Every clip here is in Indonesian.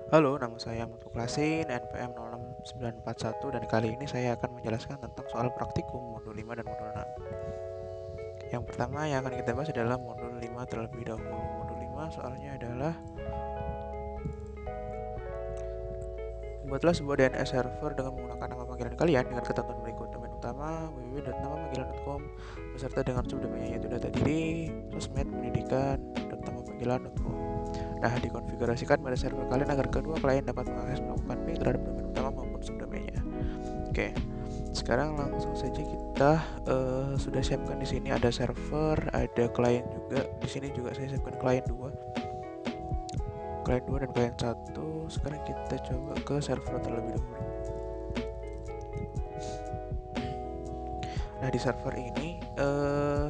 Halo, nama saya Mutuklasin, NPM 06941 dan kali ini saya akan menjelaskan tentang soal praktikum modul 5 dan modul 6. Yang pertama yang akan kita bahas adalah modul 5 terlebih dahulu. Modul 5 soalnya adalah buatlah sebuah DNS server dengan menggunakan nama panggilan kalian dengan ketentuan berikut: domain utama www.namapanggilan.com beserta dengan subdomainnya yaitu data diri, sosmed, pendidikan, .namapanggilan.com. Nah, dikonfigurasikan pada server kalian agar kedua klien dapat mengakses melakukan ping terhadap domain utama maupun subdomainnya. Oke, sekarang langsung saja kita sudah siapkan di sini ada server, ada klien juga. Di sini juga saya siapkan klien 2 dan klien 1. Sekarang kita coba ke server terlebih dahulu. Nah, di server ini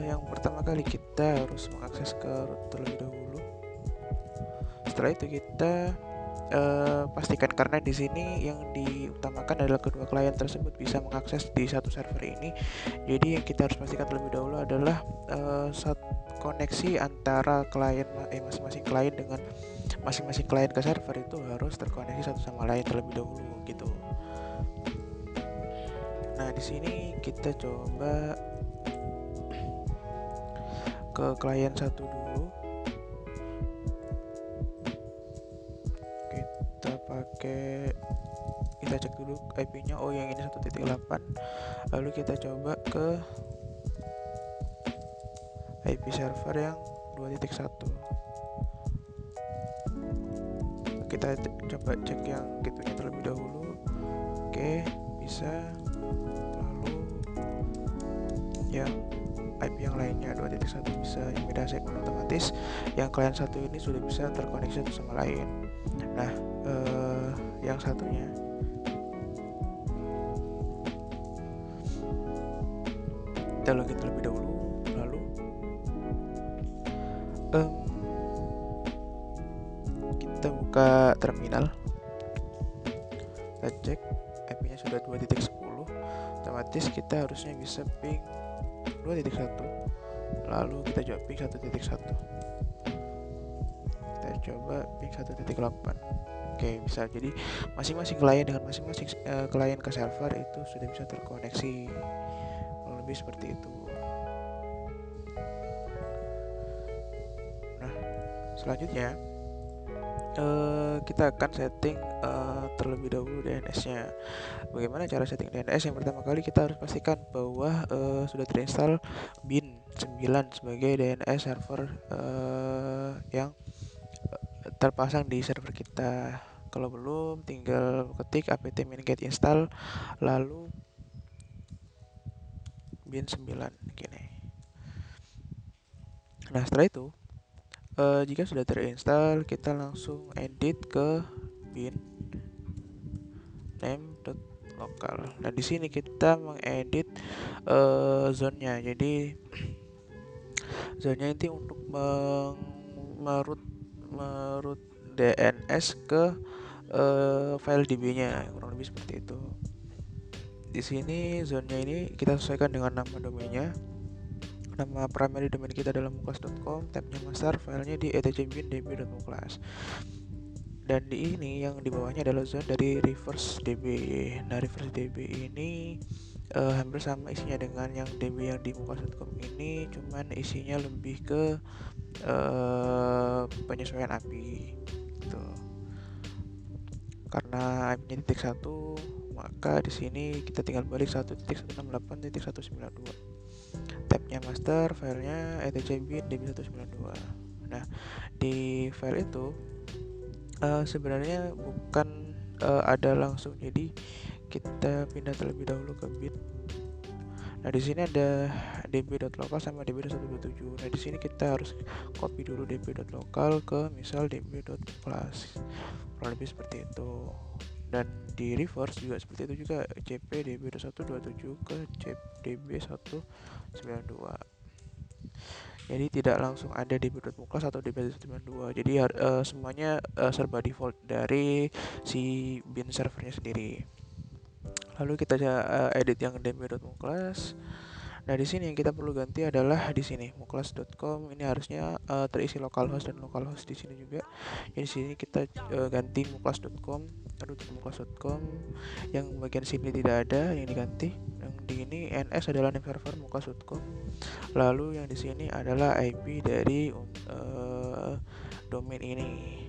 yang pertama kali kita harus mengakses ke root terlebih dahulu. Setelah itu kita pastikan, karena di sini yang diutamakan adalah kedua klien tersebut bisa mengakses di satu server ini. Jadi yang kita harus pastikan terlebih dahulu adalah koneksi antara masing-masing klien dengan masing-masing klien ke server itu harus terkoneksi satu sama lain terlebih dahulu gitu. Nah, di sini kita coba ke klien 1 dulu. Kita cek dulu IP-nya. Oh, yang ini 1.8. Lalu kita coba ke IP server yang 2.1. Kita coba cek yang gitunya terlebih dahulu. Oke, bisa. Lalu yang IP yang lainnya 2.1 bisa, yang beda segmen otomatis. Yang klien 1 ini sudah bisa terkoneksi satu sama lain. Nah, yang satunya kita login terlebih dahulu. Lalu kita buka terminal, kita cek IP-nya sudah 2.10. Otomatis kita harusnya bisa ping 2.1. Lalu kita coba ping 1.1. Kita coba ping 1.8. Oke, bisa. Jadi masing-masing klien dengan masing-masing klien ke server itu sudah bisa terkoneksi. Kalau lebih seperti itu. Nah, selanjutnya kita akan setting terlebih dahulu DNS-nya. Bagaimana cara setting DNS? Yang pertama kali kita harus pastikan bahwa sudah terinstall bin 9 sebagai DNS server yang terpasang di server kita. Kalau belum, tinggal ketik apt min-get install lalu bin 9 gini. Nah, setelah itu jika sudah terinstall, kita langsung edit ke bin name.local. Nah, di sini kita mengedit zone-nya. Jadi zone-nya ini untuk merut DNS ke file DB-nya, kurang lebih seperti itu. Di sini zone-nya ini kita sesuaikan dengan nama domainnya. Nama primary domain kita adalah muklas.com, tabnya master, filenya di etcbin.db.muklas. Dan di ini yang di bawahnya adalah zone dari reverse DB. Nah, reverse DB ini hampir sama isinya dengan yang DB yang di muklas.com ini, cuman isinya lebih ke penyesuaian API gitu. Karena IP-nya titik 1, maka di sini kita tinggal balik 1.168.192. Tabnya master, filenya etcbin db192. Nah, di file itu sebenarnya bukan ada langsung, jadi kita pindah terlebih dahulu ke bin. Nah, di sini ada db.local sama db.127. Nah, di sini kita harus copy dulu db.local ke misal db.class. Kurang lebih seperti itu. Dan di reverse juga seperti itu juga, cp db.127 ke db192. Jadi tidak langsung ada db.muklas atau db192. Jadi semuanya serba default dari si bin servernya sendiri. Lalu kita edit yang db.muklas. Nah, di sini yang kita perlu ganti adalah di sini muklas.com ini harusnya terisi localhost dan localhost di sini juga. Jadi di sini kita ganti muklas.com, root.muklas.com. Yang bagian sini tidak ada yang diganti. Yang di ini NS adalah name server muklas.com. Lalu yang di sini adalah IP dari domain ini.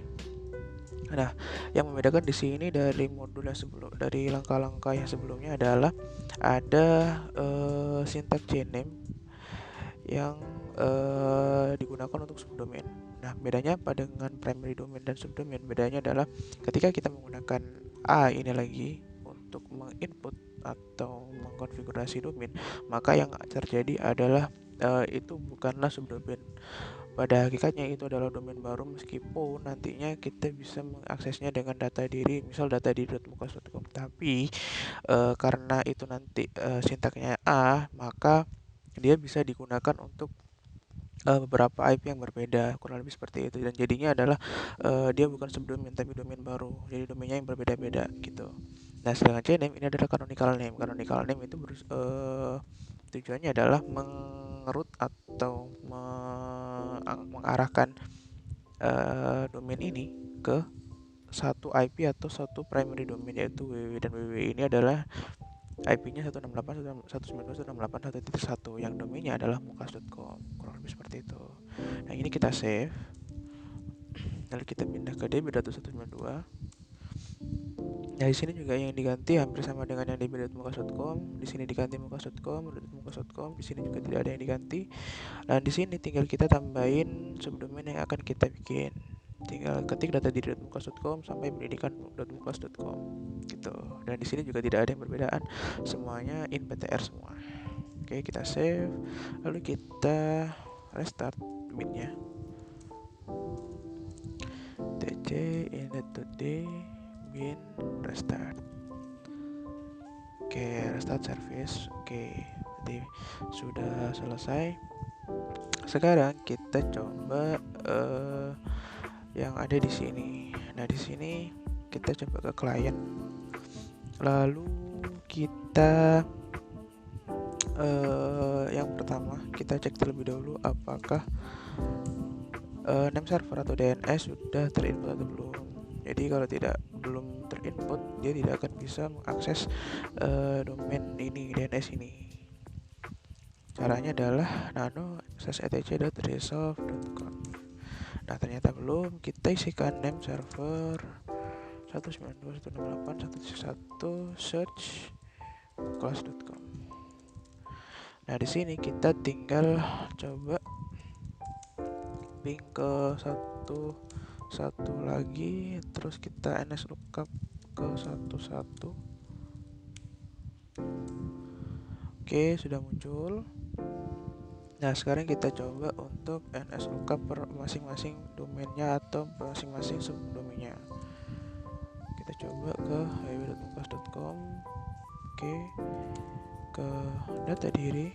Nah, yang membedakan di sini dari modul yang sebelum, dari langkah-langkah yang sebelumnya adalah ada syntax JName yang digunakan untuk subdomain. Nah, bedanya apa dengan primary domain dan subdomain? Bedanya adalah ketika kita menggunakan A ini lagi untuk menginput atau mengkonfigurasi domain, maka yang terjadi adalah itu bukanlah subdomain. Pada hakikatnya itu adalah domain baru, meskipun nantinya kita bisa mengaksesnya dengan data diri, misal data diri.muklas.com. Tapi karena itu nanti sintaknya A, maka dia bisa digunakan untuk beberapa IP yang berbeda, kurang lebih seperti itu. Dan jadinya adalah dia bukan subdomain tapi domain baru, jadi domainnya yang berbeda-beda gitu. Nah, sedangkan CNAME ini adalah canonical name. Canonical name itu tujuannya adalah mengerut atau mengarahkan domain ini ke satu IP atau satu primary domain, yaitu www, dan www ini adalah IP-nya 168.192.168.1.1 yang domainnya adalah muklas.com, kurang lebih seperti itu. Nah, ini kita save, lalu kita pindah ke db.192. Nah, di sini juga yang diganti hampir sama dengan yang db.muklas.com. Di sini diganti muklas.com, muklas.com. Di sini juga tidak ada yang diganti. Dan di sini tinggal kita tambahin subdomain yang akan kita bikin. Tinggal ketik data di .muklas.com sampai pendidikan.muklas.com gitu. Dan di sini juga tidak ada yang perbedaan, semuanya in ptr semua. Oke, kita save, lalu kita restart binnya. tc init.d bin restart. Oke, restart service. Oke, jadi sudah selesai. Sekarang kita coba yang ada di sini. Nah, di sini kita coba ke client. Lalu kita yang pertama kita cek terlebih dahulu apakah name server atau DNS sudah terinput atau belum. Jadi kalau belum terinput, dia tidak akan bisa mengakses domain ini, DNS ini. Caranya adalah nano etc.resolve.conf. Nah, ternyata belum. Kita isikan name server 192.168.1.1 search class.com. Nah, di sini kita tinggal coba ping ke satu lagi, terus kita ns lookup ke 11. Oke, sudah muncul. Nah, sekarang kita coba untuk ns lookup per masing-masing domainnya atau masing-masing subdomainnya. Kita coba ke www.muklas.com. Oke, ke data diri.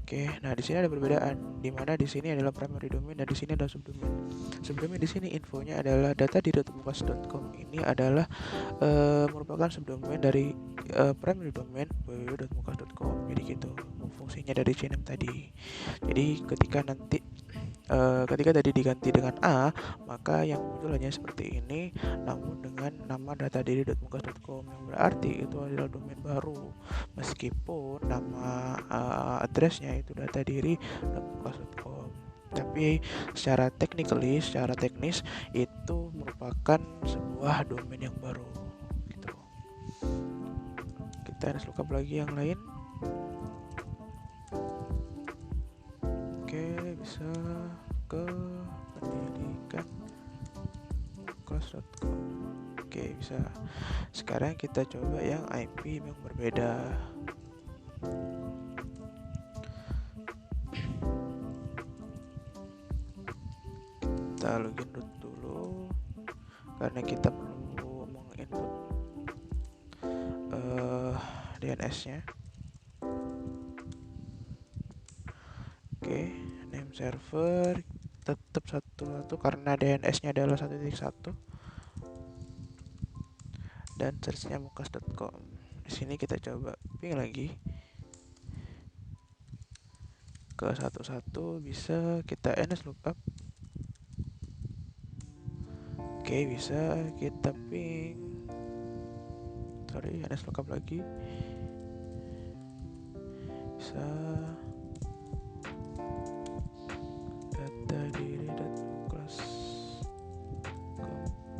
Oke, nah di sini ada perbedaan, di mana di sini adalah primary domain dan di sini adalah subdomain. Subdomain di sini infonya adalah data di .muklas.com ini adalah merupakan subdomain dari primary domain www.muklas.com. Jadi gitu fungsinya dari CNAME tadi. Jadi ketika tadi diganti dengan A, maka yang muncul hanya seperti ini, namun dengan nama data diri.muklas.com, yang berarti itu adalah domain baru, meskipun nama addressnya itu data diri.muklas.com. Tapi secara teknis itu merupakan sebuah domain yang baru gitu. Kita harus lookup lagi yang lain. Oke, bisa ke pendidikan muklas.com. Oke, bisa. Sekarang kita coba yang IP yang berbeda. Kita login root dulu karena kita perlu menginput DNS-nya. Oke, name server tetap 1.1 karena DNS-nya adalah 1.1 dan search-nya muklas.com. Di sini kita coba ping lagi ke 11 bisa kita ns lookup. Oke, bisa kita ping ns lookup lagi, bisa data diri class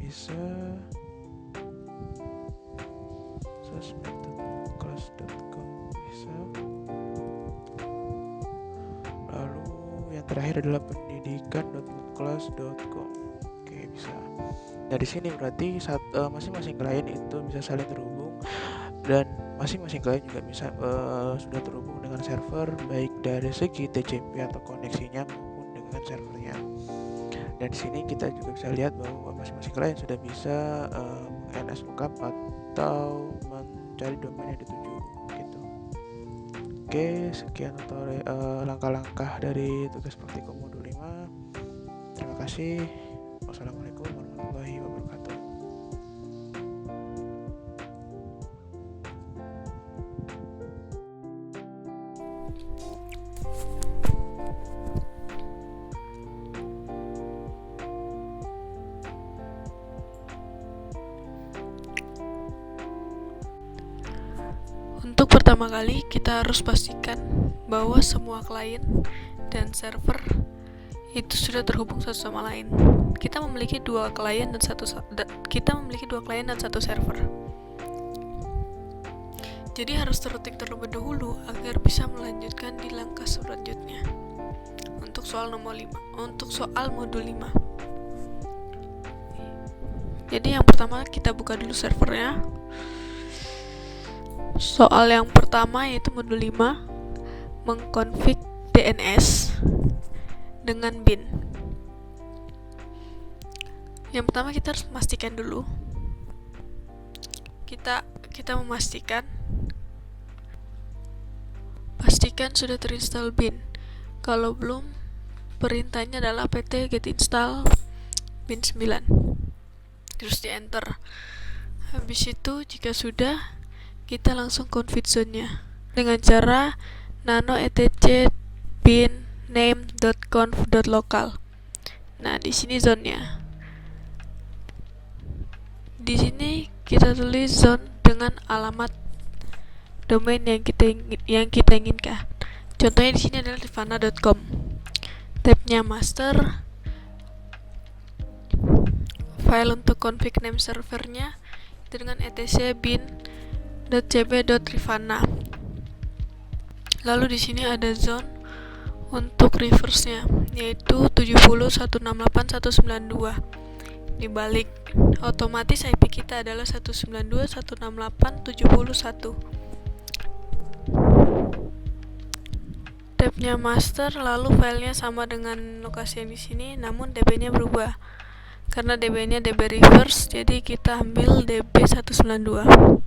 bisa sosmed.class.com bisa. Lalu yang terakhir adalah pendidikan.class.com. Oke, bisa. Dari sini berarti masing-masing klien itu bisa saling terhubung, dan masing-masing klien juga bisa sudah terhubung dengan server, baik dari segi TCP atau koneksinya maupun dengan servernya. Dan di sini kita juga bisa lihat bahwa masing-masing klien sudah bisa ns lookup atau mencari domain yang dituju gitu. Oke, sekian langkah-langkah dari tugas praktikum modul 5. Terima kasih. Wassalamualaikum warahmatullahi wabarakatuh. Untuk pertama kali, kita harus pastikan bahwa semua klien dan server itu sudah terhubung satu sama lain. Kita memiliki dua klien dan satu server. Jadi harus terketik terlebih dahulu agar bisa melanjutkan di langkah selanjutnya. Untuk soal modul 5. Jadi yang pertama kita buka dulu servernya. Soal yang pertama yaitu modul 5, mengkonfig DNS dengan bin. Yang pertama kita harus memastikan dulu. Kita pastikan sudah terinstall bin. Kalau belum, perintahnya adalah pt get install bin 9. Terus di enter. Habis itu jika sudah, kita langsung config zone-nya dengan cara nano etc bin name.conf.local. Nah, di sini zone-nya. Di sini kita tulis zone dengan alamat domain yang kita inginkan. Contohnya di sini adalah rifana.com. Tabnya master. File untuk config name servernya itu dengan etc bin.cb.rifana. Lalu di sini ada zone untuk reverse-nya yaitu 70.168.192. Dibalik, otomatis IP kita adalah 192.168.71. Tabnya master, lalu filenya sama dengan lokasi yang di sini, namun DB-nya berubah. Karena DB-nya DB reverse, jadi kita ambil DB 192.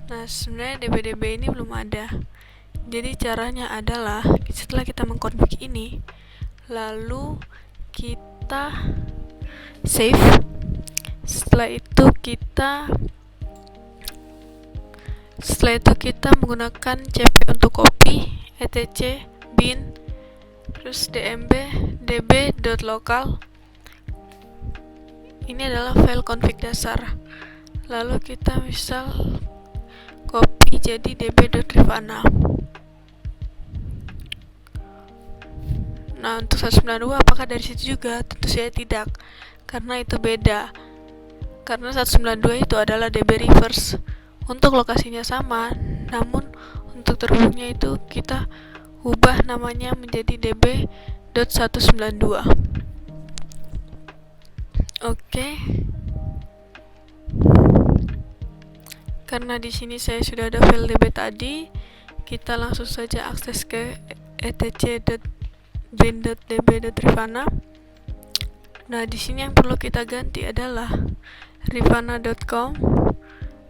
Nah, sebenarnya DB-DB ini belum ada. Jadi caranya adalah setelah kita mengkonfig ini, lalu kita save. Setelah itu kita menggunakan cp untuk copy, etc bin, terus dmb db.local. Ini adalah file config dasar. Lalu kita misal copy jadi db.rifana. Nah, untuk 192 apakah dari situ juga? Tentu saja tidak, karena itu beda. Karena 192 itu adalah db reverse. Untuk lokasinya sama, namun untuk terhubungnya itu kita ubah namanya menjadi db.192. Oke. Karena di sini saya sudah ada file db tadi, kita langsung saja akses ke etc.bin.db.rifana. Nah, di sini yang perlu kita ganti adalah rifana.com,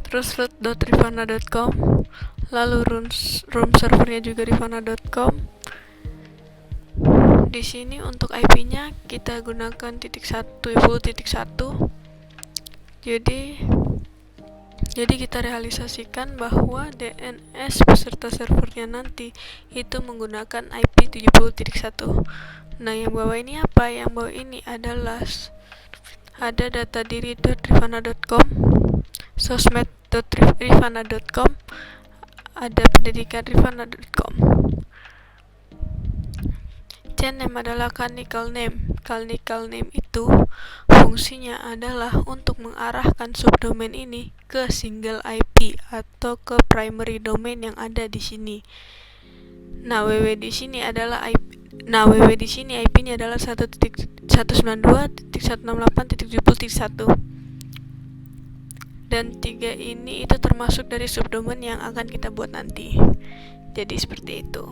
terus root.rifana.com, lalu room servernya juga rifana.com. Di sini untuk IP-nya kita gunakan 1.1.1. Jadi kita realisasikan bahwa DNS beserta servernya nanti itu menggunakan IP 70.1. Nah, yang bawah ini apa? Yang bawah ini adalah ada datadiri.rifana.com, sosmed.rifana.com, ada pendidikan.rifana.com. Chain name adalah canonical name. Canonical name itu fungsinya adalah untuk mengarahkan subdomain ini ke single IP atau ke primary domain yang ada di sini. Nah, www di sini adalah IP-nya adalah 192.168.70.1. Dan 3 ini itu termasuk dari subdomain yang akan kita buat nanti. Jadi seperti itu.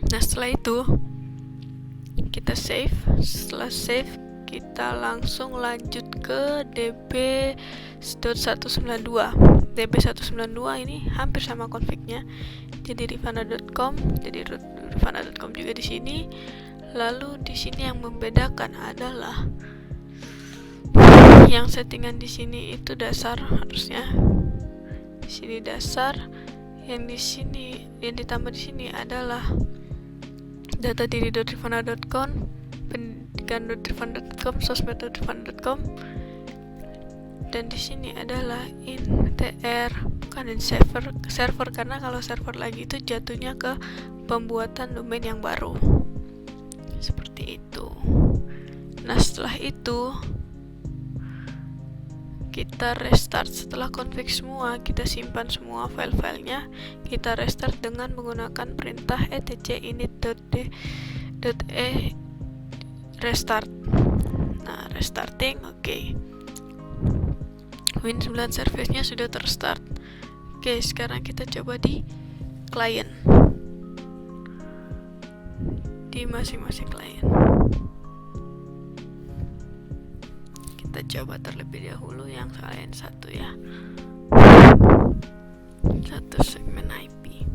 Nah, setelah itu kita save. Setelah save, kita langsung lanjut ke db.192. db.192 ini hampir sama config-nya. Jadi rifana.com, jadi rifana.com juga di sini. Lalu di sini yang membedakan adalah yang settingan di sini itu dasar harusnya. Di sini dasar, yang di sini yang ditambah di sini adalah datadiri.rifana.com, pendidikan.rifana.com, sosmed.rifana.com, dan di sini adalah intr, bukan in server karena kalau server lagi itu jatuhnya ke pembuatan domain yang baru. Seperti itu. Nah, setelah itu kita restart. Setelah config semua, kita simpan semua file-filenya, kita restart dengan menggunakan perintah etc init.e restart. Nah, restarting, oke. Win9 service-nya sudah terstart. Oke, sekarang kita coba di client, di masing-masing client. Kita coba terlebih dahulu yang client 1 ya, 1 segmen IP.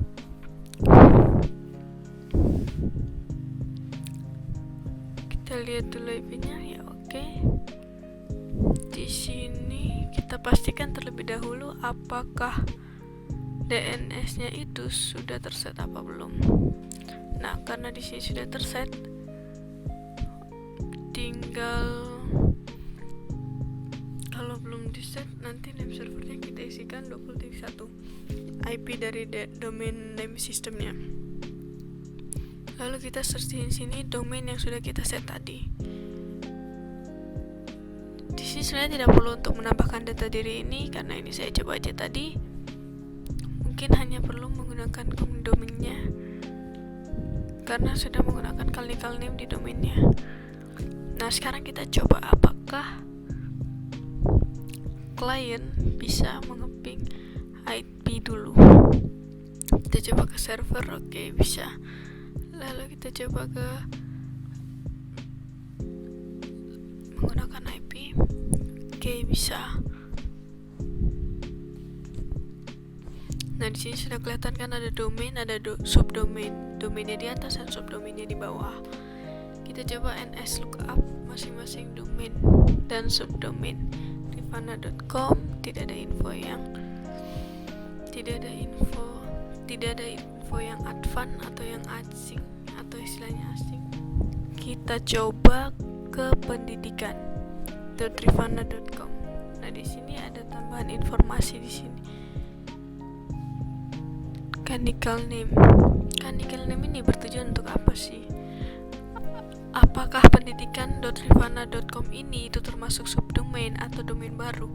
Kita lihat dulu IP-nya ya, oke. Di sini kita pastikan terlebih dahulu apakah DNS-nya itu sudah terset apa belum. Nah, karena di sini sudah terset, tinggal kalau belum di set nanti name servernya kita isikan 20.1 IP dari domain name systemnya. Lalu kita search di sini domain yang sudah kita set tadi. Di sini sebenarnya tidak perlu untuk menambahkan data diri ini karena ini saya coba aja tadi. Mungkin hanya perlu menggunakan domainnya karena sudah menggunakan canonical name di domainnya. Nah, sekarang kita coba apakah klien bisa mengeping IP dulu. Kita coba ke server, oke, bisa. Lalu kita coba ke menggunakan IP, oke, bisa. Nah, di sini sudah kelihatan kan ada domain, ada subdomain, domainnya di atas dan subdomainnya di bawah. Kita coba ns lookup masing-masing domain dan subdomain. Rifana.com tidak ada info yang advan atau yang asing atau istilahnya asing. Kita coba ke pendidikan.rifana.com. Nah, di sini ada tambahan informasi di sini. Canonical name. Canonical name ini bertujuan untuk apa sih? Apakah pendidikan.rifana.com ini itu termasuk subdomain atau domain baru?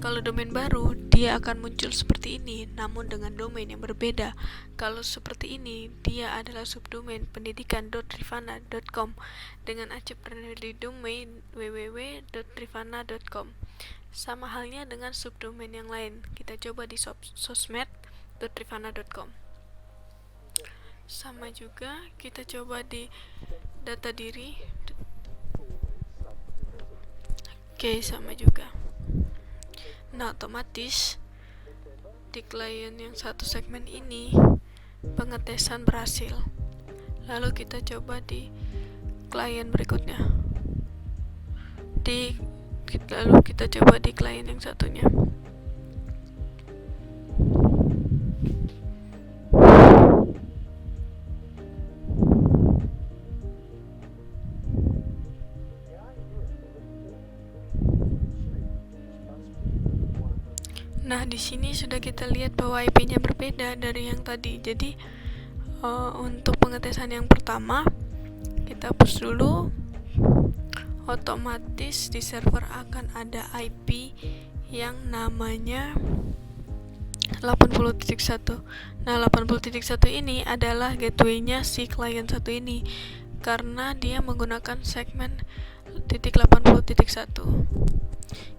Kalau domain baru, dia akan muncul seperti ini, namun dengan domain yang berbeda. Kalau seperti ini, dia adalah subdomain pendidikan.rifana.com dengan active primary domain www.rifana.com. Sama halnya dengan subdomain yang lain. Kita coba di sosmed.rifana.com. Sama juga, kita coba di data diri. Oke, sama juga. Nah, otomatis di klien yang satu segmen ini pengetesan berhasil. Lalu kita coba di klien berikutnya. Di lalu kita coba di klien yang satunya. Nah, di sini sudah kita lihat bahwa IP-nya berbeda dari yang tadi. Jadi untuk pengetesan yang pertama, kita push dulu. Otomatis di server akan ada IP yang namanya 80.1. Nah, 80.1 ini adalah gateway-nya si klien satu ini karena dia menggunakan segmen titik 80.1.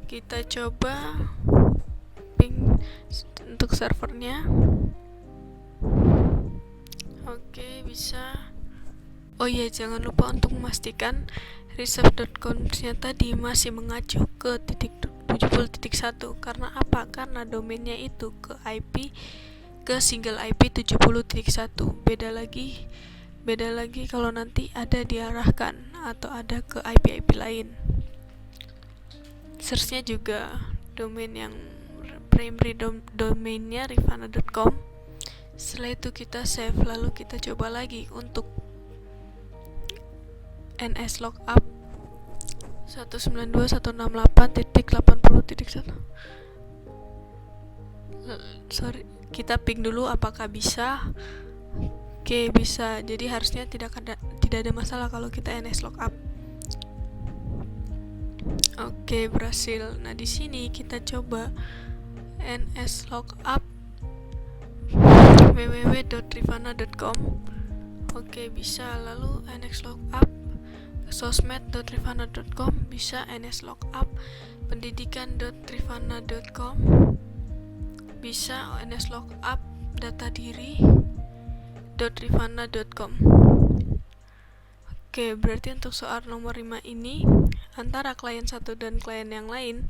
Kita coba ping untuk servernya. Oke, bisa. Oh iya, jangan lupa untuk memastikan reserve.conf-nya tadi masih mengacu ke titik 70.1. Karena apa? Karena domainnya itu ke IP, ke single IP 70.1. Beda lagi kalau nanti ada diarahkan atau ada ke IP-IP lain. Search-nya juga domain yang primary domainnya rifana.com. Setelah itu kita save, lalu kita coba lagi untuk nslookup 192.168.80.1. Sorry, kita ping dulu apakah bisa. Oke, bisa. Jadi harusnya tidak ada masalah kalau kita nslookup. Oke, berhasil. Nah, di sini kita coba nslookup www.rifana.com. Oke, bisa. Lalu nslookup sosmed.rifana.com, bisa. nslookup pendidikan.rifana.com, bisa. nslookup data diri.rifana.com. Oke, berarti untuk soal nomor 5 ini antara klien satu dan klien yang lain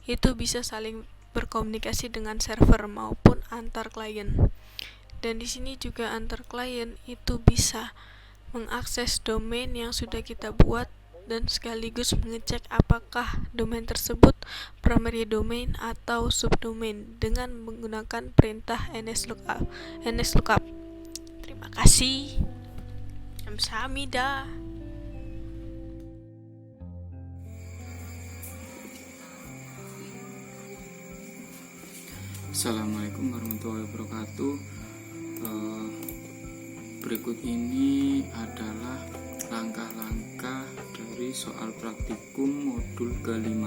itu bisa saling berkomunikasi dengan server maupun antar klien. Dan di sini juga antar klien itu bisa mengakses domain yang sudah kita buat dan sekaligus mengecek apakah domain tersebut primary domain atau subdomain dengan menggunakan perintah nslookup. Terima kasih. Kamsahamnida. Assalamualaikum warahmatullahi wabarakatuh. Berikut ini adalah langkah-langkah dari soal praktikum modul ke-5.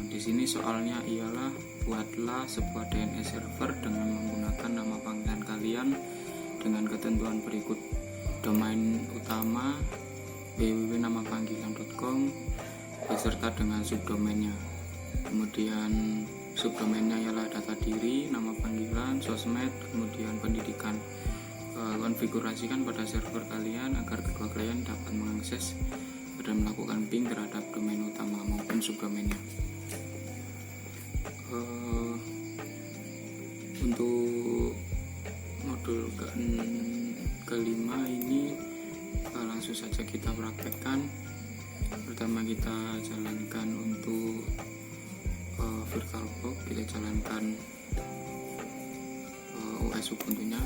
Di sini soalnya ialah buatlah sebuah DNS server dengan menggunakan nama panggilan kalian dengan ketentuan berikut: domain utama www.namapanggilan.com beserta dengan subdomainnya. Kemudian subdomainnya ialah data diri, nama panggilan, sosmed, kemudian pendidikan. Konfigurasikan pada server kalian agar kedua klien dapat mengakses dan melakukan ping terhadap domain utama maupun subdomainnya. Untuk modul ke-5 ini langsung saja kita praktekkan. Pertama kita jalankan untuk VirtualBox, kita jalankan OS Ubuntu-nya.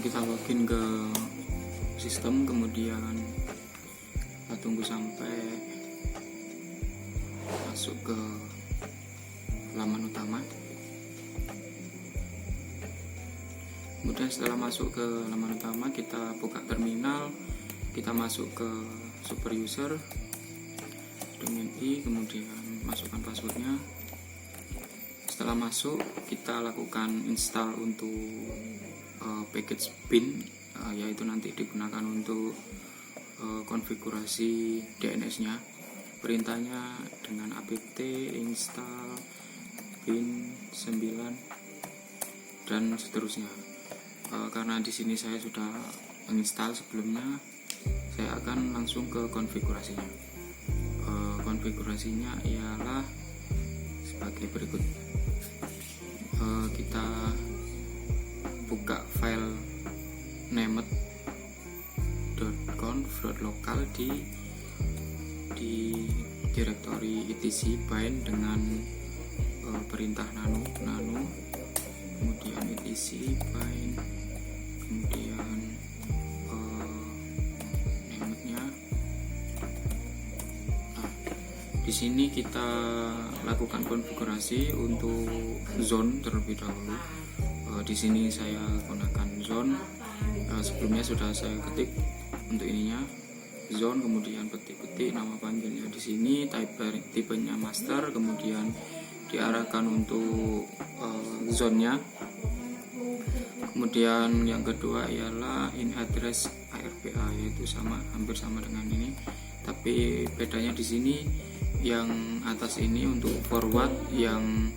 Kita login ke sistem, kemudian kita tunggu sampai masuk ke halaman utama. Kemudian setelah masuk ke halaman utama, kita buka terminal, kita masuk ke super user, domain I, kemudian masukkan passwordnya. Setelah masuk, kita lakukan install untuk package bin, yaitu nanti digunakan untuk konfigurasi DNS-nya. Perintahnya dengan apt install bin 9 dan seterusnya. Karena di sini saya sudah menginstal sebelumnya, saya akan langsung ke konfigurasinya. Konfigurasinya ialah Oke, berikut kita buka file named.conf.local di direktori etc bind dengan perintah nano, kemudian etc bind, kemudian named-nya. Di sini kita lakukan konfigurasi untuk zone terlebih dahulu. Di sini saya gunakan zone. Sebelumnya sudah saya ketik untuk ininya zone, kemudian petik nama panggilnya di sini, tipenya master, kemudian diarahkan untuk zone-nya. Kemudian yang kedua ialah in address ARPA, yaitu hampir sama dengan ini, tapi bedanya di sini yang atas ini untuk forward, yang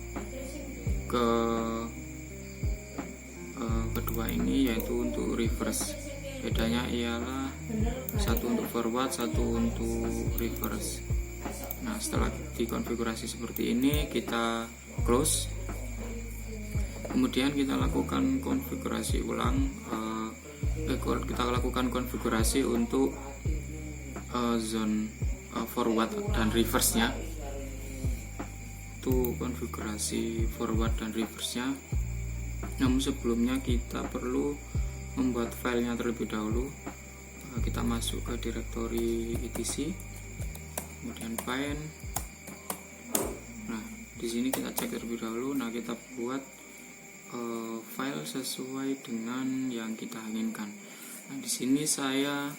kedua ini yaitu untuk reverse. Bedanya ialah satu untuk forward, satu untuk reverse. Nah, setelah dikonfigurasi seperti ini, kita close. Kemudian kita lakukan konfigurasi ulang. Kita lakukan konfigurasi untuk zone forward dan reverse-nya. Itu konfigurasi forward dan reverse-nya. Namun sebelumnya kita perlu membuat filenya terlebih dahulu. Kita masuk ke direktori etc, kemudian bind. Nah, di sini kita cek terlebih dahulu. Nah, kita buat file sesuai dengan yang kita inginkan. Nah, di sini saya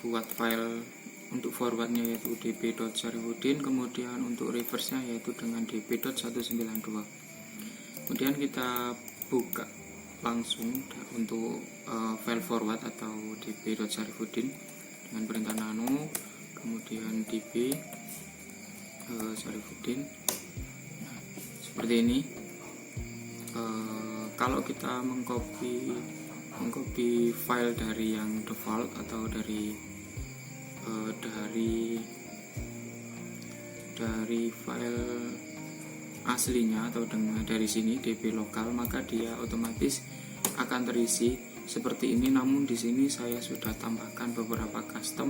buat file untuk forwardnya yaitu db.syarifudin, kemudian untuk reverse-nya yaitu dengan db.192. Kemudian kita buka langsung untuk file forward atau db.syarifudin dengan perintah nano, kemudian db syarifudin. Nah, seperti ini. Kalau kita mengcopy file dari yang default atau dari file aslinya atau dari sini db lokal, maka dia otomatis akan terisi seperti ini. Namun di sini saya sudah tambahkan beberapa custom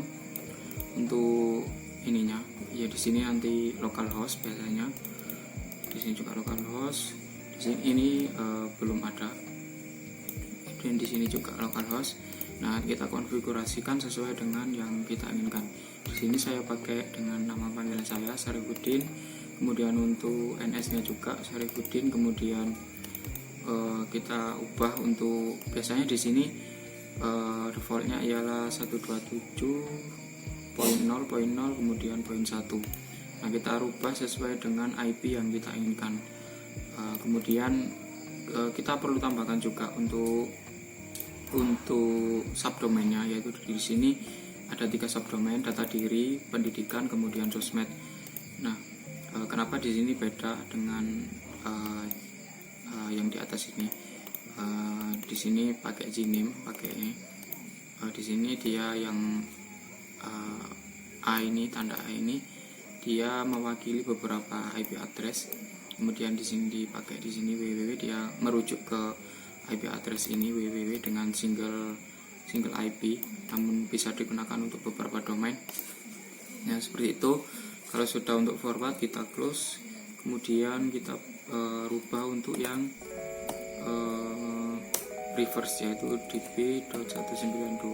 untuk ininya. Ya, di sini nanti localhost biasanya. Di sini juga localhost. Di sini ini belum ada. Dan di sini juga localhost. Nah, kita konfigurasikan sesuai dengan yang kita inginkan. Di sini saya pakai dengan nama panggilan saya Syarifudin. Kemudian untuk NS-nya juga Syarifudin. Kemudian kita ubah untuk biasanya di sini defaultnya ialah 127.0.0 kemudian .1. Nah, kita rubah sesuai dengan IP yang kita inginkan. Kemudian kita perlu tambahkan juga untuk subdomainnya, yaitu di sini ada 3 subdomain: data diri, pendidikan, kemudian sosmed. Nah, kenapa di sini beda dengan yang di atas ini? Di sini pakai Gnim, di sini dia yang A ini, tanda A ini dia mewakili beberapa IP address. Kemudian di sini dipakai di sini www, dia merujuk ke IP address ini www dengan single IP, namun bisa digunakan untuk beberapa domain. Ya, seperti itu. Kalau sudah untuk forward kita close, kemudian kita rubah untuk yang reverse yaitu db.192.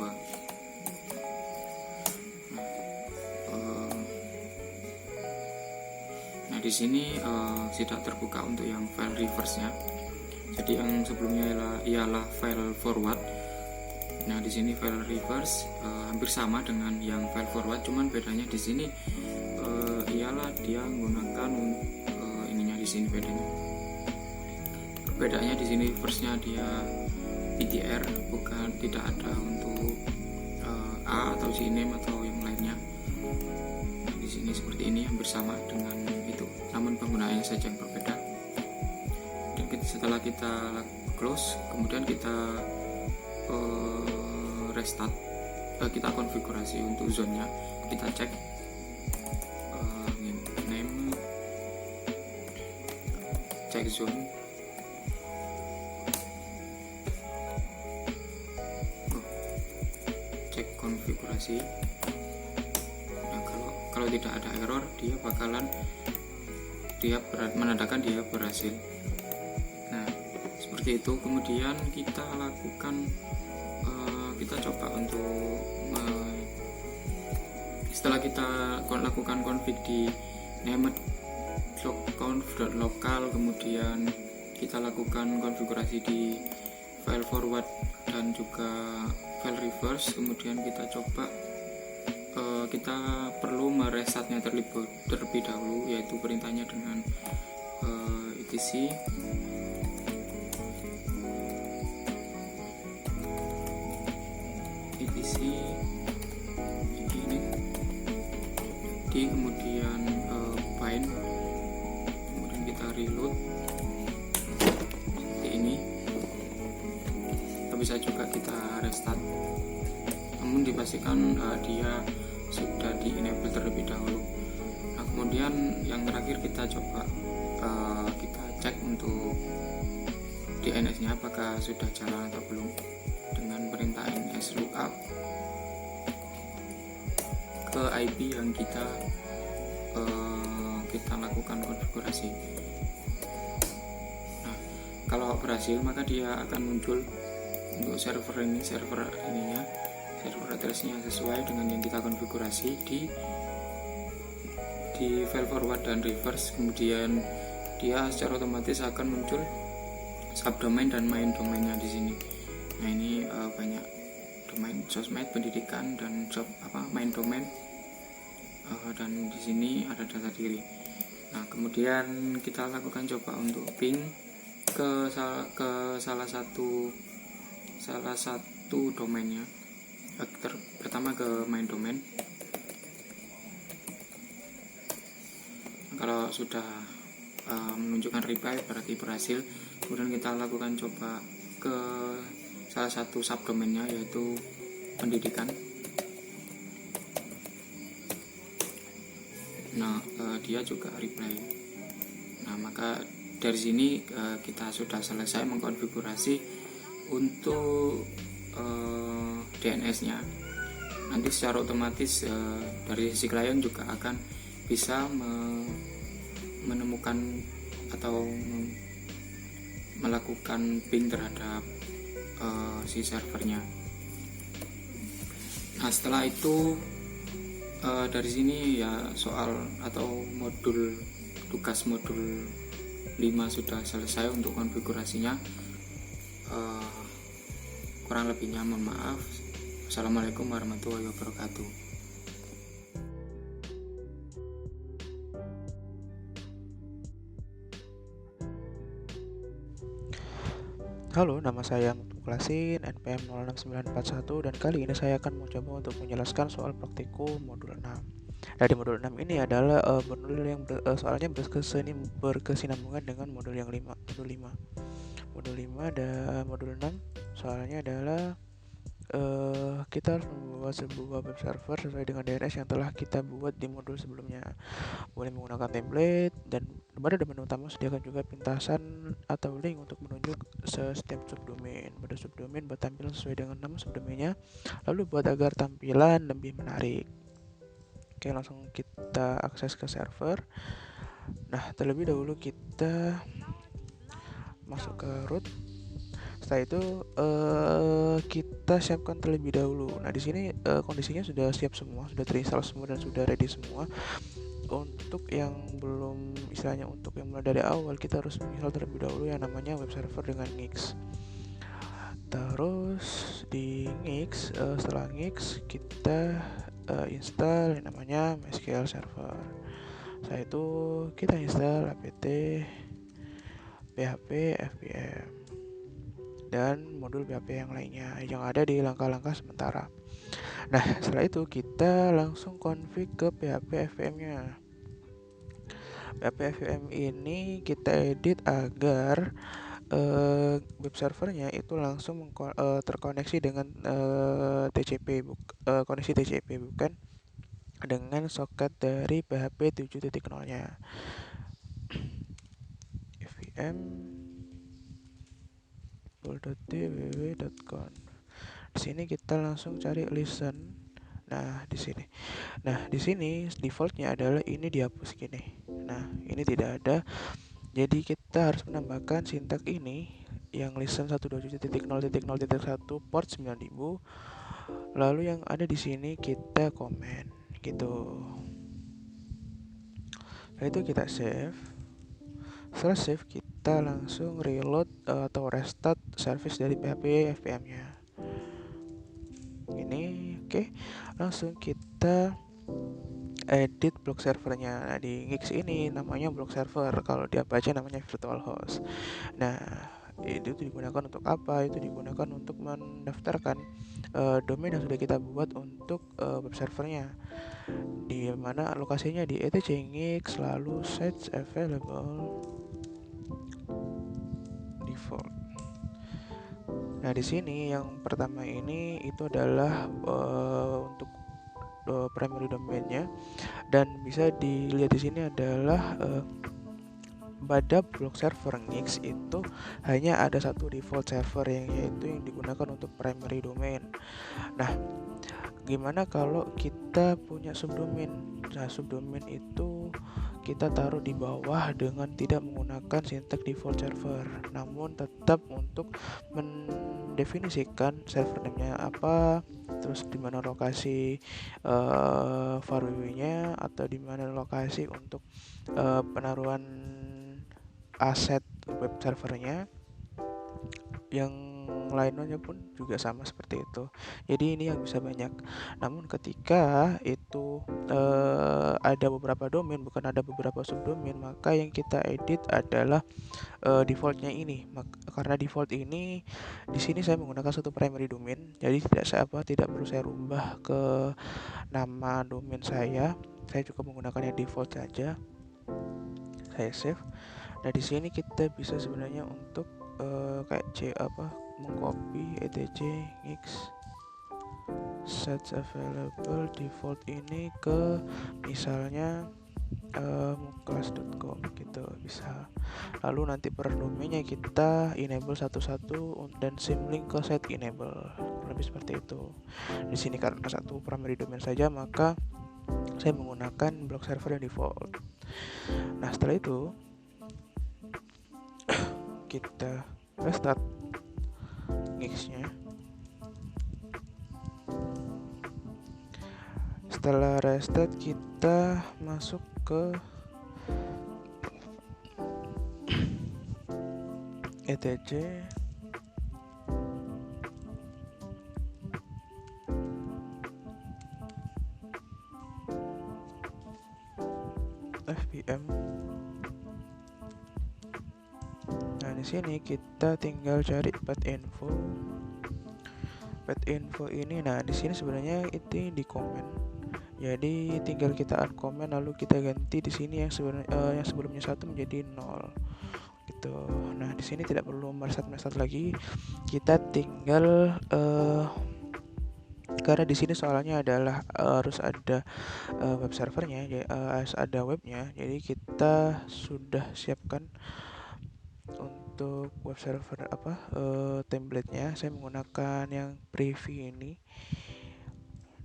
Nah, di sini tidak terbuka untuk yang file reverse-nya. Jadi yang sebelumnya ialah file forward. Nah, di sini file reverse hampir sama dengan yang file forward, cuman bedanya di sini ialah dia menggunakan ininya di sini bedanya di sini reverse-nya dia PTR, bukan, tidak ada untuk A atau Gnim atau yang lainnya. Nah, di sini seperti ini hampir sama dengan itu, namun penggunaannya saja yang berbeda. Dan setelah kita close, kemudian kita restart, kita konfigurasi untuk zone-nya. Kita cek name cek zone. Cek konfigurasi. Nah, kalau tidak ada error, dia menandakan dia berhasil. Nah, seperti itu. Kemudian kita coba untuk setelah kita lakukan config di named conf.local, kemudian kita lakukan konfigurasi di file forward dan juga file reverse, kemudian kita coba kita perlu meresetnya terlebih dahulu, yaitu perintahnya dengan etc ini di, kemudian bind, kemudian kita reload seperti ini. Bisa juga kita restart, namun dipastikan dia sudah di enable terlebih dahulu. Nah, kemudian yang terakhir kita coba kita cek untuk DNS nya apakah sudah jalan atau belum dengan perintah nslookup ke IP yang kita lakukan konfigurasi. Nah, kalau berhasil maka dia akan muncul untuk server address-nya sesuai dengan yang kita konfigurasi di file forward dan reverse. Kemudian dia secara otomatis akan muncul subdomain dan main domainnya di sini. Nah, ini banyak domain sosmed, pendidikan, dan job main domain, dan di sini ada data diri. Nah, kemudian kita lakukan coba untuk ping ke salah satu domainnya. Pertama ke main domain. Kalau sudah menunjukkan reply berarti berhasil. Kemudian kita lakukan coba ke salah satu subdomainnya, yaitu pendidikan. Nah, dia juga reply. Nah, maka dari sini kita sudah selesai mengkonfigurasi untuk DNS-nya. Nanti secara otomatis dari sisi klien juga akan bisa menemukan atau melakukan ping terhadap si servernya. Nah, setelah itu dari sini ya soal atau tugas modul 5 sudah selesai untuk konfigurasinya. Kurang lebihnya mohon maaf. Assalamualaikum warahmatullahi wabarakatuh. Halo, nama saya Mutuklasin, NPM 06941, dan kali ini saya akan mencoba untuk menjelaskan soal praktikum modul 6. Nah, di modul 6 ini adalah modul yang soalnya berkesinambungan dengan modul yang 5, modul 5. Modul 5 ada modul 6 soalnya adalah kita harus membuat sebuah web server sesuai dengan DNS yang telah kita buat di modul sebelumnya. Boleh menggunakan template, dan pada domain utama sediakan juga pintasan atau link untuk menuju setiap subdomain. Pada subdomain buat tampilan sesuai dengan nama subdomainnya, lalu buat agar tampilan lebih menarik. Oke, langsung kita akses ke server. Nah, terlebih dahulu kita masuk ke root. Setelah itu kita siapkan terlebih dahulu. Nah, di sini kondisinya sudah siap semua, sudah terinstall semua dan sudah ready semua. Untuk yang belum, istilahnya untuk yang mulai dari awal, kita harus menginstal terlebih dahulu yang namanya web server dengan Nginx. Terus di Nginx, setelah Nginx kita install yang namanya MySQL Server. Setelah itu kita install apt php fpm dan modul PHP yang lainnya yang ada di langkah-langkah sementara. Nah, setelah itu kita langsung config ke PHP FVM-nya. PHP FVM ini kita edit agar web servernya itu langsung terkoneksi dengan TCP, koneksi TCP, bukan dengan soket dari PHP 7.0-nya. www.com. Di sini kita langsung cari listen. Nah, di sini. Nah, di sini defaultnya adalah ini dihapus gini. Nah, ini tidak ada. Jadi kita harus menambahkan sintak ini yang listen 127.0.0.1 port 9000. Lalu yang ada di sini kita komen gitu. Setelah itu kita save. Setelah save kita langsung reload atau restart service dari PHP FPM-nya. Ini oke. Langsung kita edit block servernya. Nah, di Nginx ini namanya block server, kalau di Apache namanya virtual host. Nah, itu digunakan untuk apa? Itu digunakan untuk mendaftarkan domain yang sudah kita buat untuk web servernya, di mana lokasinya di etc Nginx, lalu sites available default. Nah, di sini yang pertama ini itu adalah untuk primary domainnya, dan bisa dilihat di sini adalah pada blok server Nginx itu hanya ada satu default server, yaitu yang digunakan untuk primary domain. Nah, gimana kalau kita punya subdomain? Nah, subdomain itu kita taruh di bawah dengan tidak menggunakan sintak default server, namun tetap untuk mendefinisikan server name-nya apa, terus di mana lokasi var www-nya, atau di mana lokasi untuk penaruhan aset web servernya. Yang lainnya pun juga sama seperti itu. Jadi ini yang bisa banyak. Namun ketika itu ada beberapa domain, bukan ada beberapa subdomain, maka yang kita edit adalah defaultnya ini. Karena default ini di sini saya menggunakan satu primary domain, jadi tidak perlu saya rubah ke nama domain saya. Saya cukup menggunakan yang default saja. Saya save. Nah, di sini kita bisa sebenarnya untuk mengcopy etc Nginx sets available default ini ke misalnya muklas.com gitu bisa. Lalu nanti per domainnya kita enable satu-satu dan symlink ke set enable, lebih seperti itu. Di sini karena satu primary domain saja, maka saya menggunakan block server yang default. Nah, setelah itu kita restart Nginx-nya. Setelah restart kita masuk ke etc fpm. Nah, di sini kita tinggal cari path info. Path info ini, nah di sini sebenarnya itu di komen. Jadi tinggal kita add comment, lalu kita ganti di sini yang sebelumnya 1 menjadi 0 gitu. Nah, di sini tidak perlu mereset lagi. Kita tinggal karena di sini soalnya adalah harus ada web servernya, harus ada webnya. Jadi kita sudah siapkan untuk web server template-nya. Saya menggunakan yang preview ini.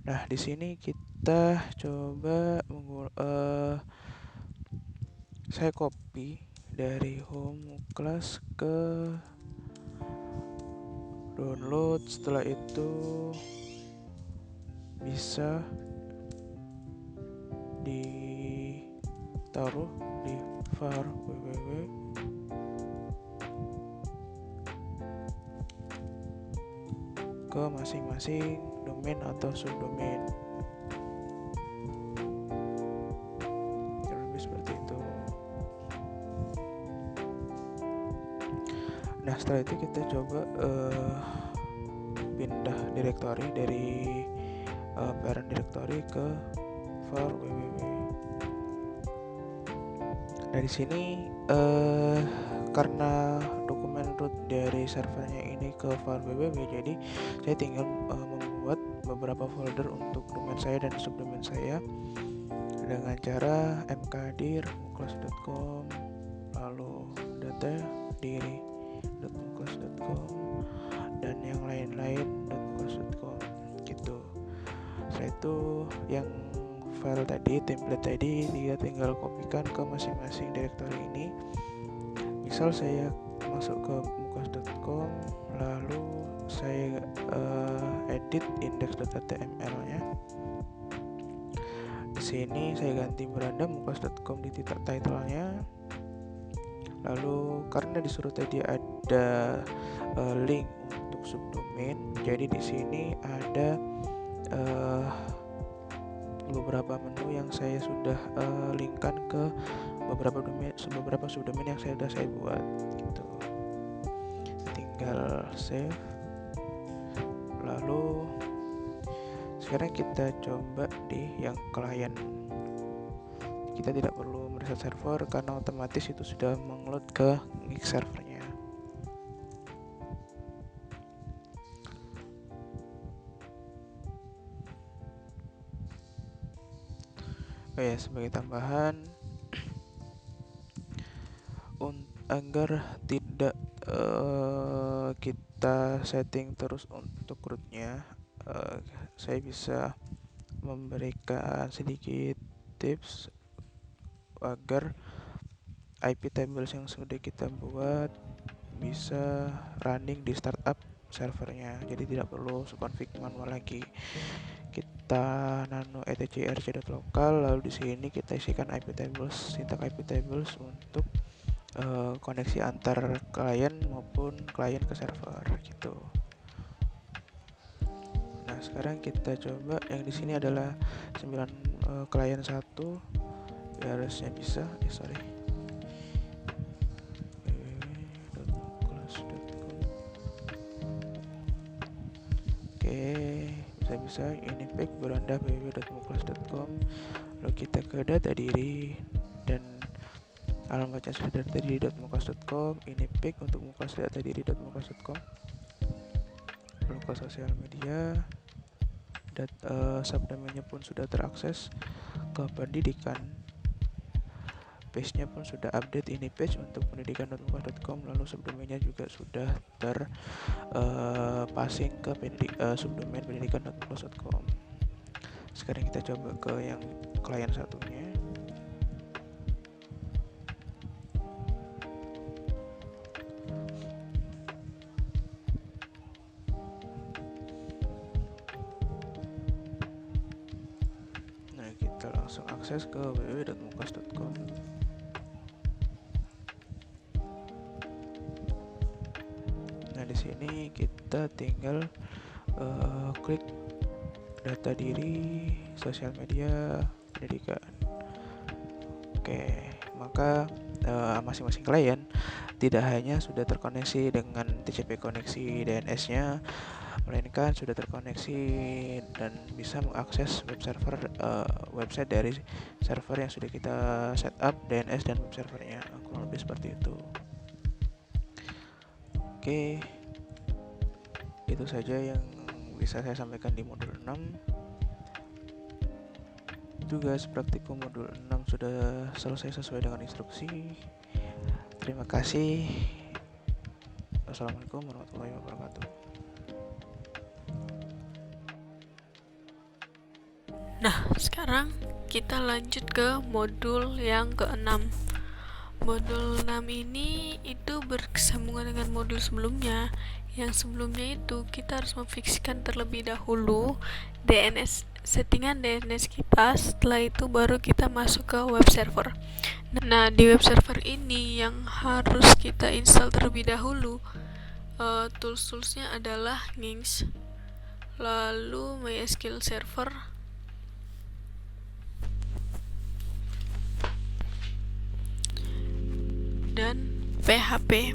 Nah, di sini kita coba saya copy dari home class ke download. Setelah itu bisa ditaruh di var www ke masing-masing domain atau subdomain. Lebih seperti itu. Nah, setelah itu kita coba pindah directory dari parent directory ke var www. Nah, di sini karena dokumen root dari servernya ini ke var www, jadi saya tinggal membuat beberapa folder untuk domain saya dan subdomain saya dengan cara mkdir muklas.com, lalu data.diri.mukas.com dan yang lain-lain .mukas.com gitu. Setelah itu yang file tadi, template tadi, kita tinggal kopikan ke masing-masing directory ini. Misal saya masuk ke mukas.com, lalu saya edit index.html-nya. Di sini saya ganti beranda mukas.com di titik title-nya. Lalu karena disuruh tadi ada link untuk subdomain, jadi di sini ada beberapa menu yang saya sudah linkkan ke beberapa subdomain yang sudah saya buat gitu. Tinggal save. Lalu sekarang kita coba di yang klien. Kita tidak perlu mereset server karena otomatis itu sudah mengload ke Nginx servernya. Oh ya, sebagai tambahan agar tidak kita setting terus untuk rootnya, saya bisa memberikan sedikit tips agar IP tables yang sudah kita buat bisa running di startup servernya, jadi tidak perlu config manual lagi. Kita nano etc rc.local, lalu di sini kita isikan IP tables, sintak IP tables untuk koneksi antar klien maupun klien ke server gitu. Nah, sekarang kita coba yang di sini adalah 9 klien 1, ya harusnya bisa. www.mukas.com. Oke, bisa ini pack beranda www.mukas.com. Lalu kita ke data diri dan alamat bacaan sudah data diri.mukas.com. Ini pack untuk mukas data diri.mukas.com. Lalu ke sosial media, subdomainnya pun sudah terakses. Ke pendidikan, page-nya pun sudah update, ini page untuk pendidikan.mukas.com. Lalu subdomainnya juga sudah passing ke subdomain pendidikan.mukas.com. Sekarang kita coba ke yang klien satunya. Nah, kita langsung akses ke www.mukas.com. Nah, di sini kita tinggal klik data diri, sosial media, pendidikan. Oke, maka masing-masing klien tidak hanya sudah terkoneksi dengan TCP koneksi DNS-nya, melainkan sudah terkoneksi dan bisa mengakses website dari server yang sudah kita setup, DNS dan web servernya. Kurang lebih seperti itu. Oke, itu saja yang bisa saya sampaikan di modul 6. Tugas praktikum modul 6 sudah selesai sesuai dengan instruksi. Terima kasih. Assalamualaikum warahmatullahi wabarakatuh. Nah, sekarang kita lanjut ke modul yang ke-6. Modul 6 ini itu bersambungan dengan modul sebelumnya. Yang sebelumnya itu kita harus memfikskan terlebih dahulu settingan DNS kita. Setelah itu baru kita masuk ke web server. Nah, di web server ini yang harus kita install terlebih dahulu tools-toolsnya adalah Nginx, lalu MySQL Server, dan PHP.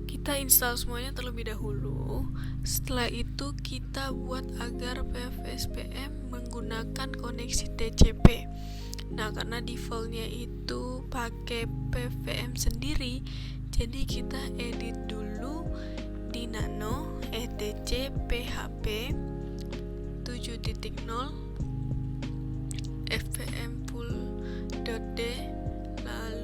Kita install semuanya terlebih dahulu. Setelah itu kita buat agar PFSPM menggunakan koneksi TCP. Nah, karena defaultnya itu pakai PVM sendiri, jadi kita edit dulu di nano etc php 7.0 fvm pool.d, lalu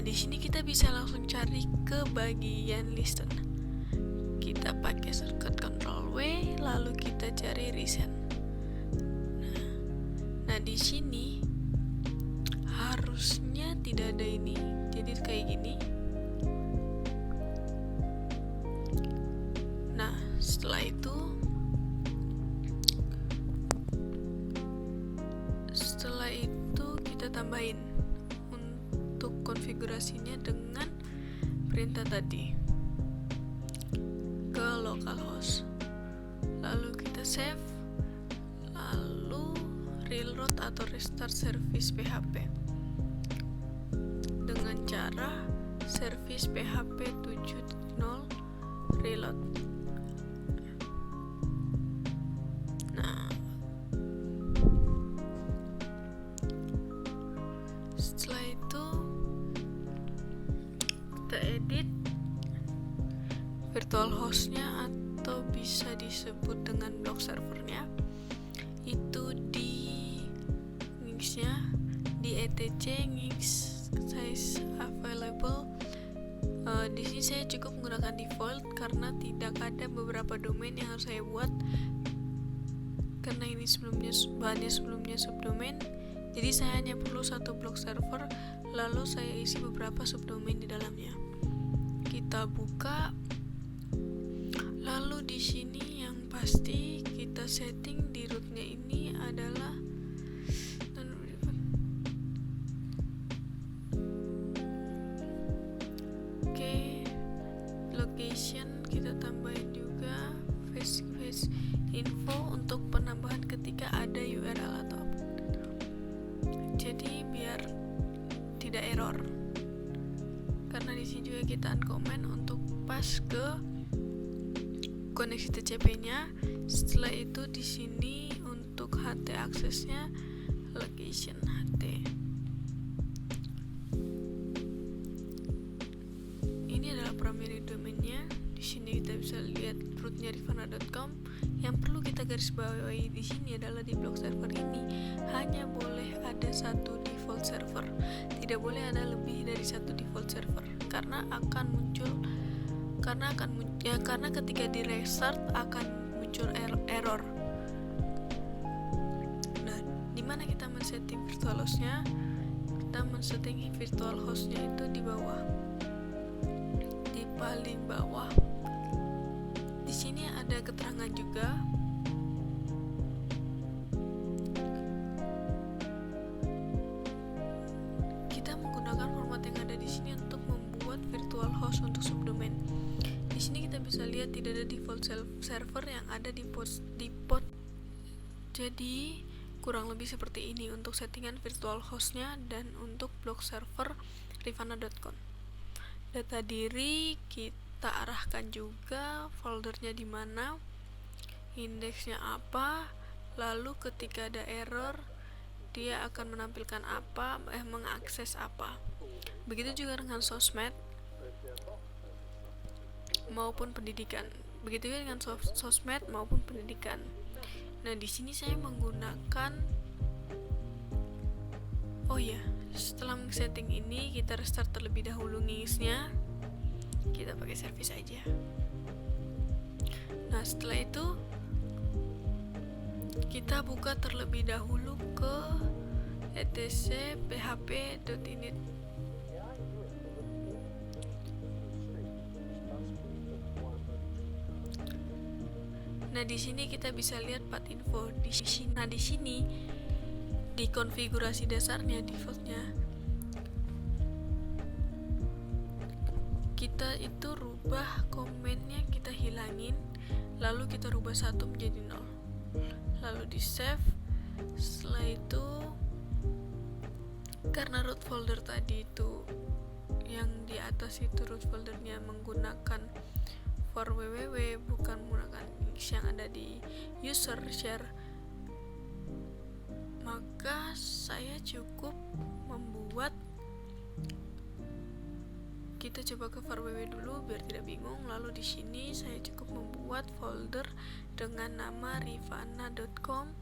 di sini kita bisa langsung cari ke bagian listen. Kita pakai shortcut Ctrl W, lalu kita cari recent. Nah, di sini harusnya tidak ada ini. Jadi kayak gini. Nah, setelah itu kita tambahin untuk konfigurasinya dengan perintah tadi ke localhost. Lalu kita save, lalu reload atau restart service PHP dengan cara service PHP 7.0 reload. Nah, setelah itu kita edit virtual hostnya atau bisa disebut dengan block servernya itu di Nginx-nya, di etc Nginx size available. Di sini saya cukup menggunakan default karena tidak ada beberapa domain yang harus saya buat, karena ini bahannya sebelumnya subdomain. Jadi saya hanya perlu satu block server, lalu saya isi beberapa subdomain di dalamnya. Kita buka, lalu di sini yang pasti kita setting di rootnya ini adalah location. Kita tambahin juga face info untuk penambahan ketika ada URL atau jadi biar tidak error, karena di sini juga kita uncomment untuk pas ke koneksi TCP-nya. Setelah itu di sini untuk HT aksesnya location HT. Ini adalah primary domainnya. Di sini kita bisa lihat rootnya rifana.com. Yang perlu kita garis bawahi di sini adalah di block server ini hanya boleh ada satu default server, tidak boleh ada lebih dari satu default server, karena ketika di restart akan muncul error. Nah, dimana kita men-setting virtual hostnya? Kita men-setting virtual hostnya itu di bawah, di paling bawah. Di sini ada keterangan juga. Kita menggunakan format yang ada di sini untuk membuat virtual host untuk subdomain. Di sini kita bisa lihat tidak ada default server yang ada di pod. Jadi kurang lebih seperti ini untuk settingan virtual hostnya dan untuk block server rifana.com. Data diri kita arahkan juga, foldernya di mana, indeksnya apa, lalu ketika ada error dia akan menampilkan apa, mengakses apa. Begitu juga dengan sosmed maupun pendidikan. Begitu juga dengan sosmed maupun pendidikan. Nah, di sini saya menggunakan setelah setting ini kita restart terlebih dahulu Nginx-nya. Kita pakai service aja. Nah, setelah itu kita buka terlebih dahulu ke etc php.init. Nah, di sini kita bisa lihat path info di sini. Nah, di sini di konfigurasi dasarnya defaultnya kita itu rubah komennya, kita hilangin, lalu kita rubah 1 menjadi 0, lalu di save. Setelah itu karena root folder tadi itu yang di atas itu root foldernya menggunakan for www bukan menggunakan yang ada di user share, maka saya cukup membuat, kita coba ke for www dulu biar tidak bingung. Lalu di sini saya cukup membuat folder dengan nama rifana.com,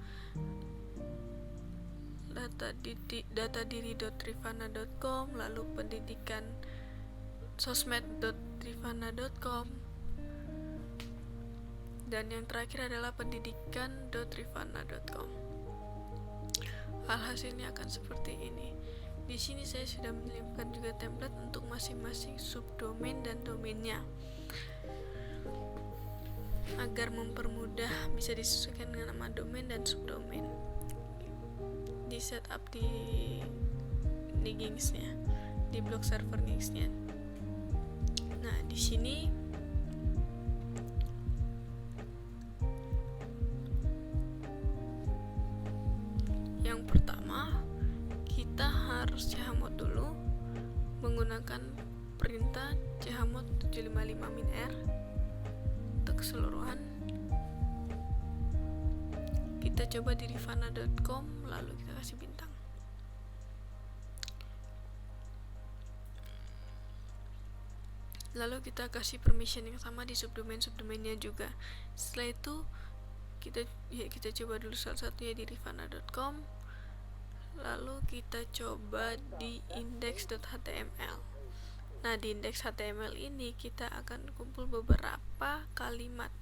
datadiri.trivana.com, lalu pendidikan sosmed.trivana.com, dan yang terakhir adalah pendidikan.trivana.com. Alhasilnya akan seperti ini. Di sini saya sudah menyiapkan juga template untuk masing-masing subdomain dan domainnya agar mempermudah, bisa disesuaikan dengan nama domain dan subdomain. Di setup di Nginx-nya, di blog server Nginx-nya. Nah, di sini yang pertama kita harus chmod dulu menggunakan perintah chmod 755-r untuk keseluruhan. Kita coba di rivana.com, lalu kita kasih bintang. Lalu kita kasih permission yang sama di subdomainnya juga. Setelah itu kita coba dulu salah satunya di rivana.com. Lalu kita coba di index.html. Nah, di index.html ini kita akan kumpul beberapa kalimat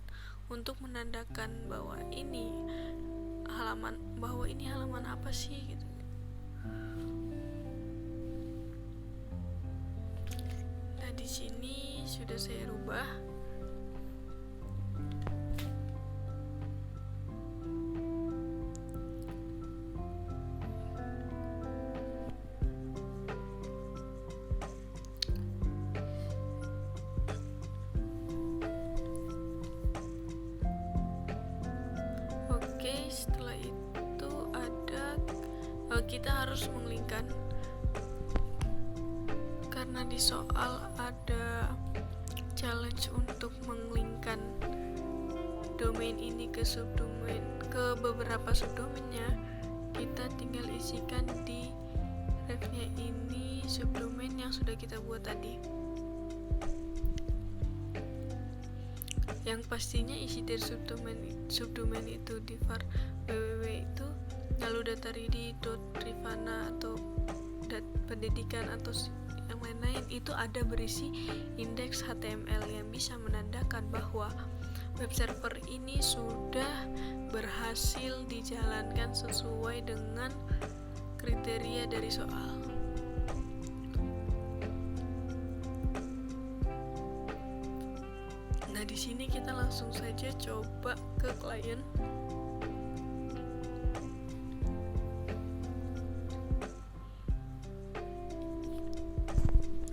untuk menandakan bahwa ini halaman apa sih gitu. Nah, di sini sudah saya rubah. Setelah itu kita harus menglinkkan, karena di soal ada challenge untuk menglinkkan domain ini ke beberapa subdomainnya. Kita tinggal isikan di refnya ini subdomain yang sudah kita buat tadi. Yang pastinya isi dari subdomain itu di var www itu, lalu datadiri.trivana atau pendidikan atau yang lain-lain itu ada berisi indeks HTML yang bisa menandakan bahwa web server ini sudah berhasil dijalankan sesuai dengan kriteria dari soal. Nah, di sini kita langsung saja coba ke klien.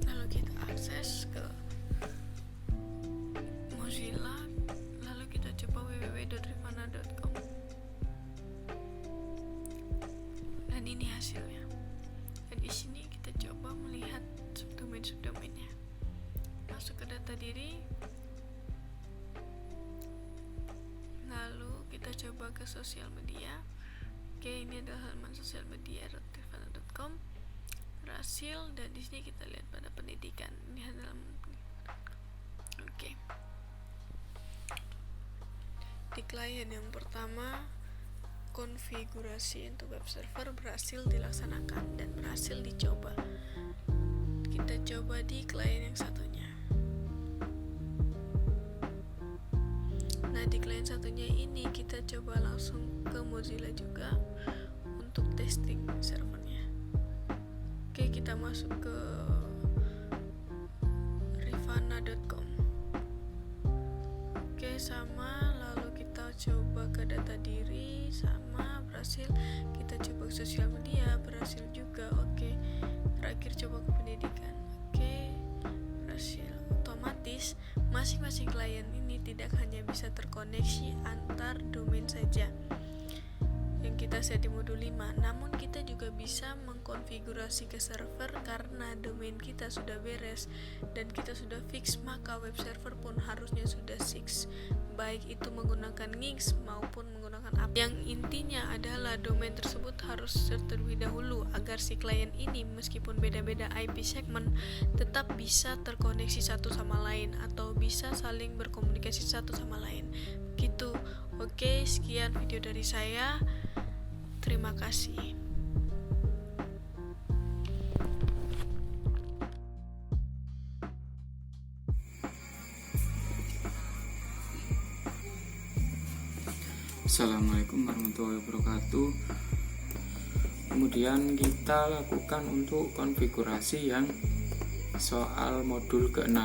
Lalu kita akses ke Mozilla, lalu kita coba www.trivana.com. Dan ini hasilnya. Dan di sini kita coba melihat subdomainnya. Masuk ke data diri. Lalu kita coba ke sosial media. Oke, ini adalah halaman sosial media.trivana.com. Berhasil, dan di sini kita lihat pada pendidikan. Ini halaman. Oke. Di klien yang pertama, konfigurasi untuk web server berhasil dilaksanakan dan berhasil dicoba. Kita coba di klien yang satunya. Nah, di klien satunya ini kita coba langsung ke Mozilla juga untuk testing servernya. Oke, kita masuk ke rivana.com. Oke, sama. Lalu kita coba ke data diri, sama, berhasil. Kita coba ke sosial media, berhasil juga. Oke, terakhir coba ke pendidikan. Oke, berhasil. Otomatis masing-masing klien ini tidak hanya bisa terkoneksi antar domain saja yang kita set di modul 5, namun kita juga bisa mengkonfigurasi ke server karena domain kita sudah beres dan kita sudah fix, maka web server pun harusnya sudah fix, baik itu menggunakan Nginx maupun menggunakan app. Yang intinya adalah domain tersebut harus terlebih dahulu agar si klien ini meskipun beda-beda IP segmen tetap bisa terkoneksi satu sama lain atau bisa saling berkomunikasi satu sama lain gitu. Oke, sekian video dari saya. Terima kasih. Assalamualaikum warahmatullahi wabarakatuh. Kemudian kita lakukan untuk konfigurasi yang soal modul ke-6,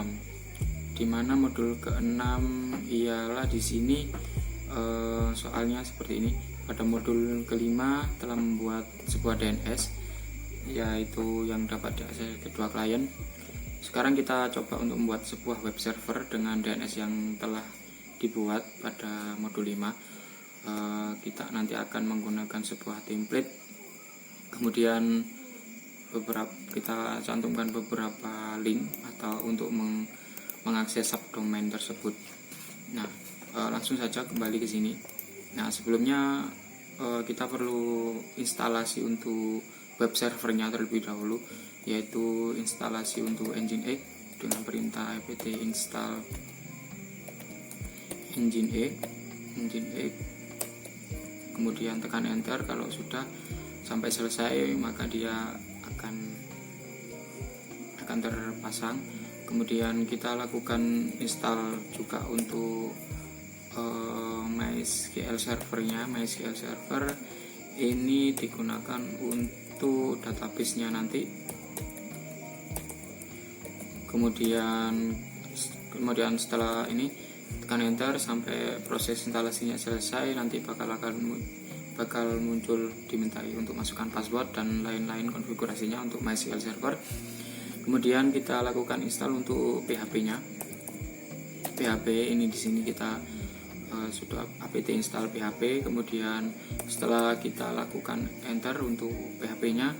di mana modul ke-6 ialah di sini soalnya seperti ini. Pada modul ke-5 telah membuat sebuah DNS, yaitu yang dapat diakses kedua klien. Sekarang kita coba untuk membuat sebuah web server dengan DNS yang telah dibuat pada modul 5. Kita nanti akan menggunakan sebuah template, kemudian kita cantumkan beberapa link atau untuk mengakses subdomain tersebut. Nah, langsung saja kembali ke sini. Nah, sebelumnya kita perlu instalasi untuk web servernya terlebih dahulu, yaitu instalasi untuk Nginx dengan perintah apt install Nginx, kemudian tekan enter. Kalau sudah sampai selesai maka dia akan terpasang. Kemudian kita lakukan install juga untuk MySQL servernya. MySQL server ini digunakan untuk database-nya nanti. Kemudian setelah ini tekan enter sampai proses instalasinya selesai, nanti bakal muncul dimintai untuk masukkan password dan lain-lain konfigurasinya untuk MySQL server. Kemudian kita lakukan install untuk PHP-nya. PHP ini di sini kita sudah apt install PHP. Kemudian setelah kita lakukan enter untuk PHP-nya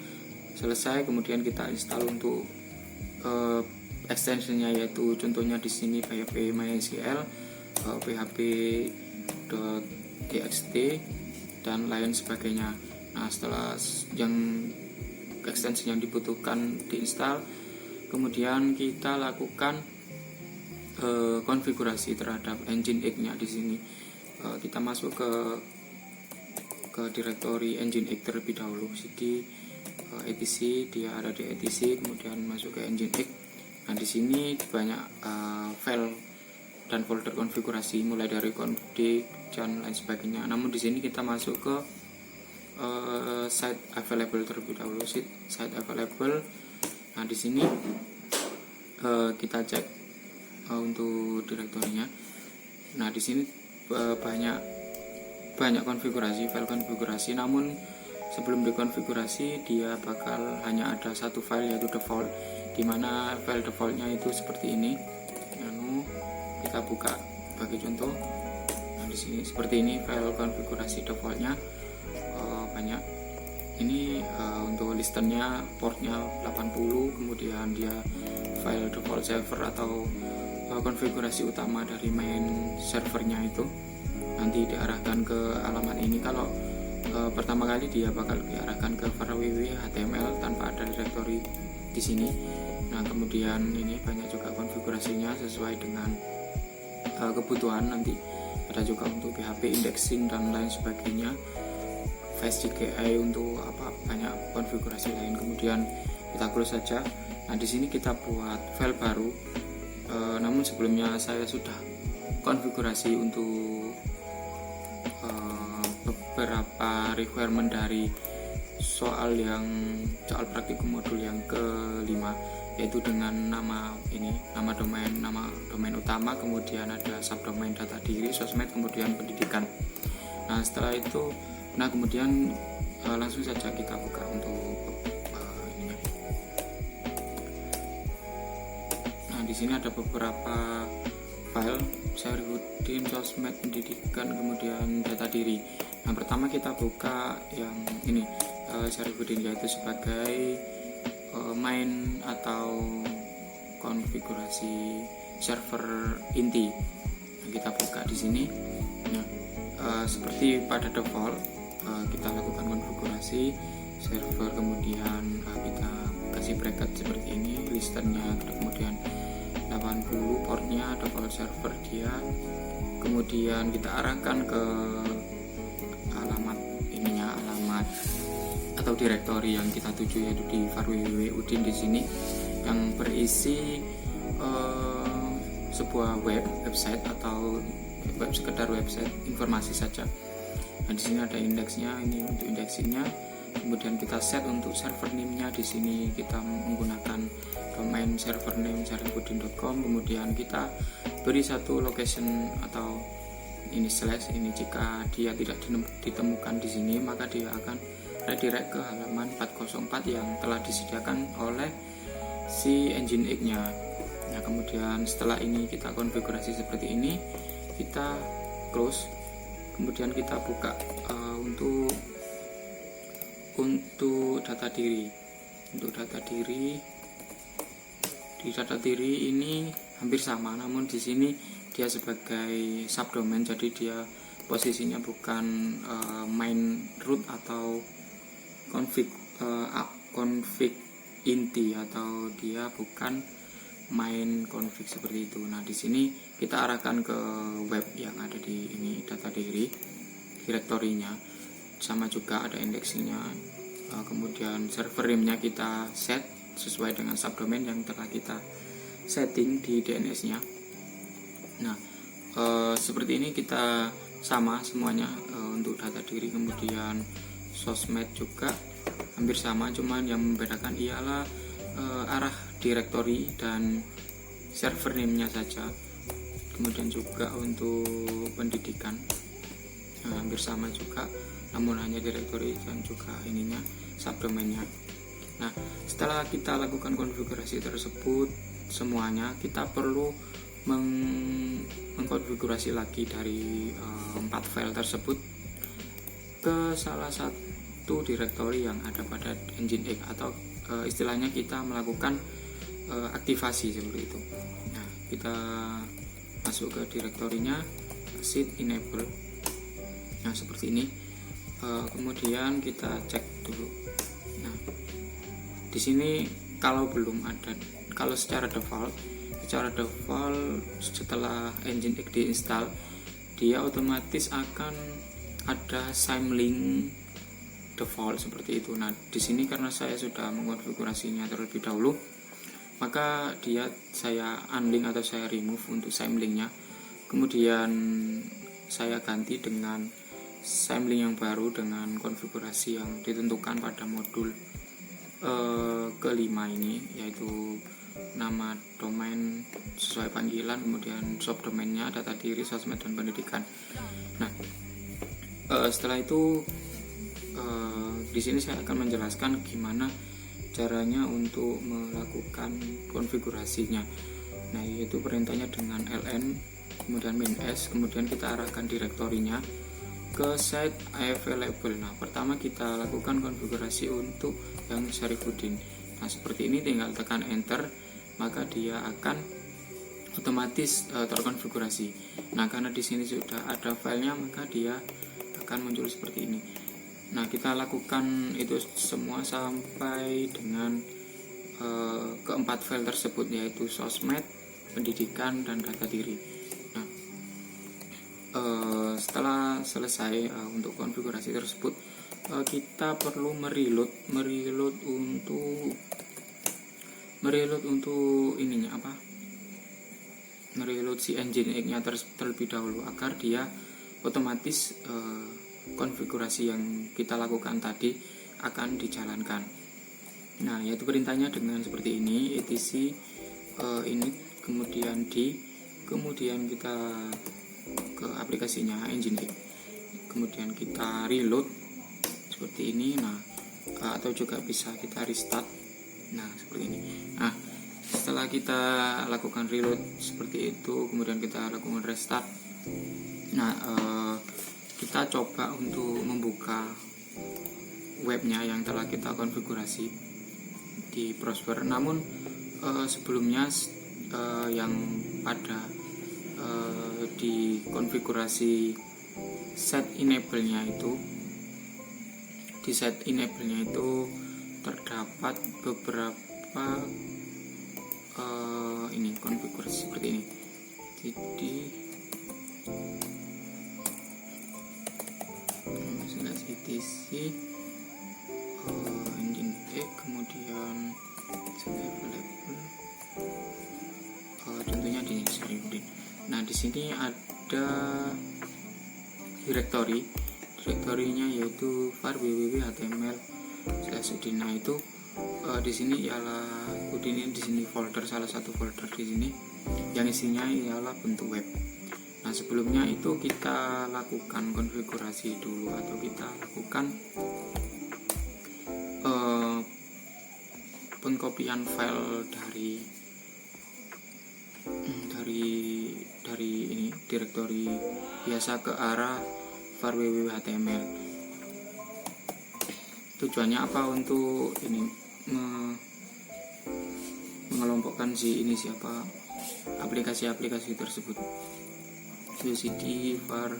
selesai, kemudian kita install untuk extensionnya, yaitu contohnya di sini PHP MySQL, php.txt dan lain sebagainya. Nah, setelah yang extension yang dibutuhkan diinstal, kemudian kita lakukan konfigurasi terhadap Nginx-nya di sini. Kita masuk ke direktori Nginx terlebih dahulu, cd etc, dia ada di etc, kemudian masuk ke Nginx. Nah, di sini banyak file dan folder konfigurasi mulai dari config dan lain sebagainya. Namun di sini kita masuk ke site available terlebih dahulu, site available. Nah, di sini kita cek untuk direktorinya. Nah, di sini banyak konfigurasi, file konfigurasi. Namun sebelum dikonfigurasi dia bakal hanya ada satu file, yaitu default, dimana file defaultnya itu seperti ini. Kita buka sebagai contoh. Nah, di sini seperti ini file konfigurasi defaultnya. Banyak ini untuk listennya, portnya 80, kemudian dia file default server atau konfigurasi utama dari main servernya itu nanti diarahkan ke alamat ini. Kalau pertama kali dia bakal diarahkan ke www.html tanpa ada direktori di sini. Nah, kemudian ini banyak juga konfigurasinya sesuai dengan kebutuhan. Nanti ada juga untuk PHP indexing dan lain sebagainya, FastCGI untuk banyak konfigurasi lain. Kemudian kita close saja. Nah, di sini kita buat file baru. Namun sebelumnya saya sudah konfigurasi untuk beberapa requirement dari soal praktikum modul yang ke-5, yaitu dengan nama domain utama, kemudian ada subdomain data diri, sosmed, kemudian pendidikan. Nah, setelah itu kemudian langsung saja kita buka untuk ininya. Nah, di sini ada beberapa file, Syarifudin, sosmed, pendidikan, kemudian data diri. Nah, pertama kita buka yang ini, Syarifudin, yaitu sebagai main atau konfigurasi server inti. Nah, kita buka di sini. Nah, seperti pada default kita lakukan konfigurasi server, kemudian kita kasih bracket seperti ini, listennya, kemudian 80 portnya, default server dia, kemudian kita arahkan ke alamat atau direktori yang kita tuju, yaitu di www.udin di sini, yang berisi sebuah website atau sekedar website informasi saja. Nah, di sini ada indeksnya, ini untuk indeksingnya. Kemudian kita set untuk server name-nya. Di sini kita menggunakan domain server name syarifudin.com. Kemudian kita beri satu location atau ini slash ini. Jika dia tidak ditemukan di sini, maka dia akan redirect ke halaman 404 yang telah disediakan oleh si Nginx-nya. Nah, kemudian setelah ini kita konfigurasi seperti ini, kita close. Kemudian kita buka untuk data diri. Untuk data diri, di data diri ini hampir sama, namun di sini dia sebagai subdomain, jadi dia posisinya bukan main root atau config inti, atau dia bukan main config seperti itu. Nah, di sini kita arahkan ke web yang ada di ini data diri, direktorinya sama juga ada indeksingnya. Kemudian server name-nya kita set sesuai dengan subdomain yang telah kita setting di DNS-nya. Nah, seperti ini kita sama semuanya untuk data diri. Kemudian sosmed juga hampir sama, cuman yang membedakan ialah arah direktori dan server name-nya saja. Kemudian juga untuk pendidikan hampir sama juga, namun hanya direktori dan juga ininya subdomainnya. Nah, setelah kita lakukan konfigurasi tersebut semuanya, kita perlu mengkonfigurasi lagi dari 4 file tersebut ke salah satu direktori yang ada pada Nginx, atau istilahnya kita melakukan aktivasi seperti itu. Nah, kita masuk ke direktorinya, set enable. Nah, seperti ini. Kemudian kita cek dulu. Nah, di sini kalau belum ada, kalau secara default setelah Nginx diinstal, dia otomatis akan ada symlink default seperti itu. Nah, di sini karena saya sudah mengkonfigurasinya terlebih dahulu, maka saya unlink atau saya remove untuk symlinknya. Kemudian saya ganti dengan symlink yang baru dengan konfigurasi yang ditentukan pada modul kelima ini, yaitu nama domain sesuai panggilan, kemudian subdomainnya data diri, sosmed, dan pendidikan. Nah, setelah itu di sini saya akan menjelaskan gimana caranya untuk melakukan konfigurasinya. Nah, yaitu perintahnya dengan ln kemudian -s, kemudian kita arahkan direktorinya ke site available. Nah, pertama kita lakukan konfigurasi untuk yang Syarifudin. Nah, seperti ini, tinggal tekan enter, maka dia akan otomatis terkonfigurasi. Nah, karena di sini sudah ada filenya, maka dia akan muncul seperti ini. Nah, kita lakukan itu semua sampai dengan keempat file tersebut, yaitu sosmed, pendidikan, dan data diri. Nah, setelah selesai untuk konfigurasi tersebut, kita perlu mereload untuk ininya apa? Mereload si Nginx-nya terlebih dahulu agar dia otomatis konfigurasi yang kita lakukan tadi akan dijalankan. Nah, yaitu perintahnya dengan seperti ini, etc init kemudian kemudian kita ke aplikasinya Nginx, kemudian kita reload seperti ini. Nah, atau juga bisa kita restart. Nah, seperti ini. Nah, setelah kita lakukan reload seperti itu, kemudian kita lakukan restart. Nah, kita coba untuk membuka webnya yang telah kita konfigurasi di browser. Namun sebelumnya yang pada di konfigurasi set enable-nya itu, di set enable-nya itu terdapat beberapa ini konfigurasi seperti ini. Jadi etc Nginx, kemudian set available, tentunya di Syarifudin. Nah, di sini ada direktori direktorinya yaitu var www.html/udin. Nah itu di sini ialah udin ini, di sini folder, salah satu folder di sini yang isinya ialah bentuk web. Nah sebelumnya itu kita lakukan konfigurasi dulu, atau kita lakukan pengkopian file dari ini direktori biasa ke arah var www.html. Tujuannya apa? Untuk ini mengelompokkan siapa aplikasi-aplikasi tersebut. cd var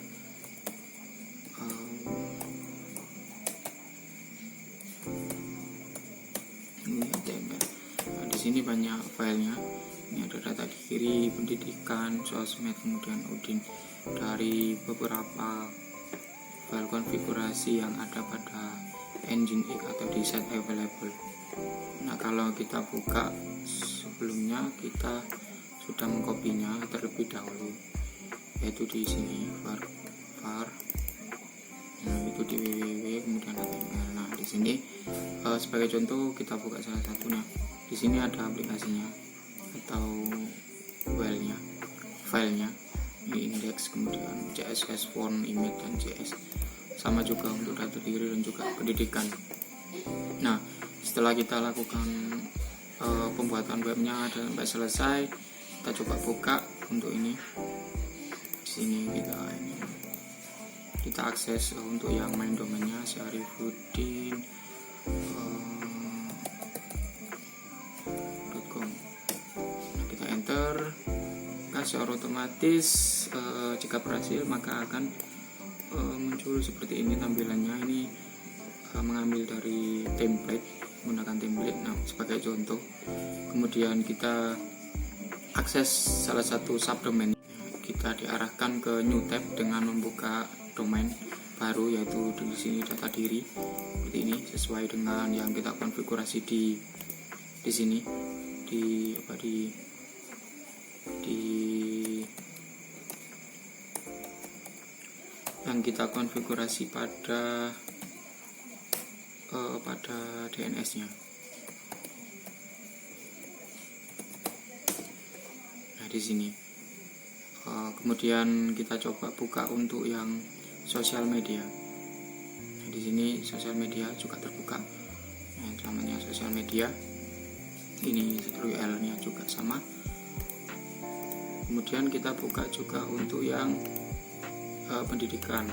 HTML. Nah, di sini banyak filenya. Ini ada data diri, pendidikan, sosmed, kemudian udin, dari beberapa file konfigurasi yang ada pada Nginx atau di set available. Nah kalau kita buka, sebelumnya kita sudah mengkopinya terlebih dahulu, yaitu di sini var, nah itu di www kemudian HTML. Nah di sini sebagai contoh kita buka salah satunya. Di sini ada aplikasinya atau filenya, ini index, kemudian CSS, font, image, dan JS. Sama juga untuk data diri dan juga pendidikan. Nah setelah kita lakukan pembuatan webnya dan sampai selesai, kita coba buka untuk ini. Di sini kita akses untuk yang main domainnya syarifudin.com. Nah kita enter, secara otomatis jika berhasil maka akan muncul seperti ini tampilannya. Ini mengambil dari template, menggunakan template. Nah sebagai contoh, kemudian kita akses salah satu subdomain, kita diarahkan ke new tab dengan membuka domain baru, yaitu di sini data diri seperti ini, sesuai dengan yang kita konfigurasi di sini yang kita konfigurasi pada DNS-nya. Nah di sini kemudian kita coba buka untuk yang sosial media. Nah, di sini sosial media juga terbuka. Nah, namanya sosial media. Ini URL-nya juga sama. Kemudian kita buka juga untuk yang pendidikan.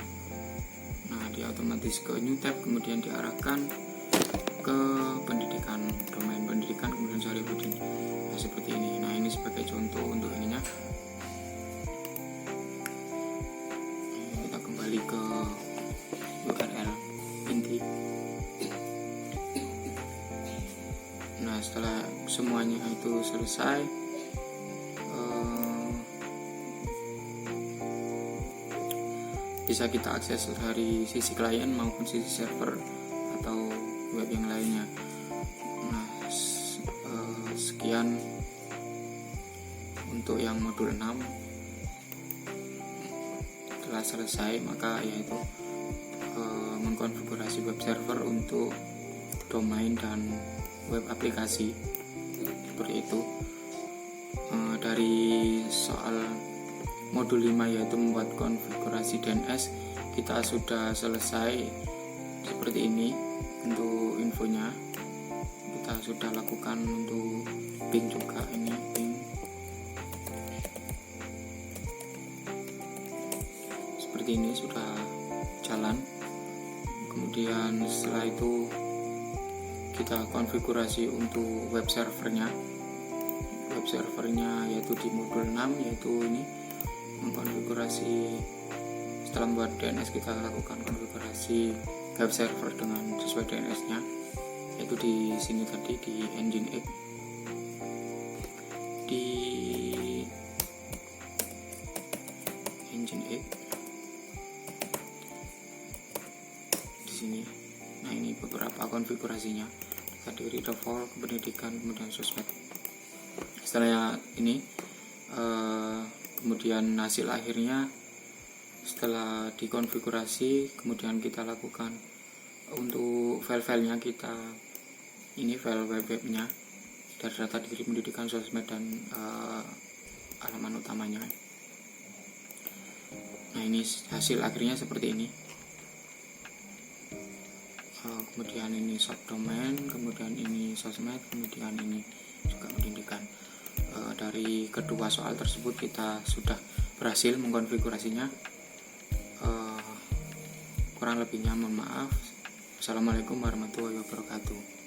Nah, dia otomatis ke new tab, kemudian diarahkan ke pendidikan, domain pendidikan, kemudian Syarifudin. Nah, seperti ini. Nah, ini sebagai contoh untuk ininya. Kita kembali ke URL inti. Nah, setelah semuanya itu selesai, bisa kita akses dari sisi klien maupun sisi server atau web yang lainnya. Nah, sekian untuk yang modul 6. Setelah selesai, maka yaitu mengkonfigurasi web server untuk domain dan web aplikasi seperti itu. Dari soal modul 5 yaitu membuat konfigurasi DNS, kita sudah selesai seperti ini. Untuk infonya kita sudah lakukan untuk ping juga, ini ping seperti ini sudah jalan. Kemudian setelah itu kita konfigurasi untuk web servernya yaitu di modul 6, yaitu ini mengkonfigurasi. Setelah membuat DNS, kita lakukan konfigurasi web server dengan sesuai DNS-nya, yaitu di sini tadi di Nginx. Di sini. Nah, ini beberapa konfigurasinya. Data diri, default, pendidikan, kemudian sosmed. Setelah ini kemudian hasil akhirnya Setelah dikonfigurasi, kemudian kita lakukan untuk file-filenya, kita ini file web-nya dari data diri pendidikan, sosmed, dan halaman utamanya. Nah, ini hasil akhirnya seperti ini. Kemudian ini subdomain, kemudian ini sosmed, kemudian ini juga pendidikan. Dari kedua soal tersebut kita sudah berhasil mengkonfigurasinya. Kurang lebihnya mohon maaf. Assalamualaikum warahmatullahi wabarakatuh.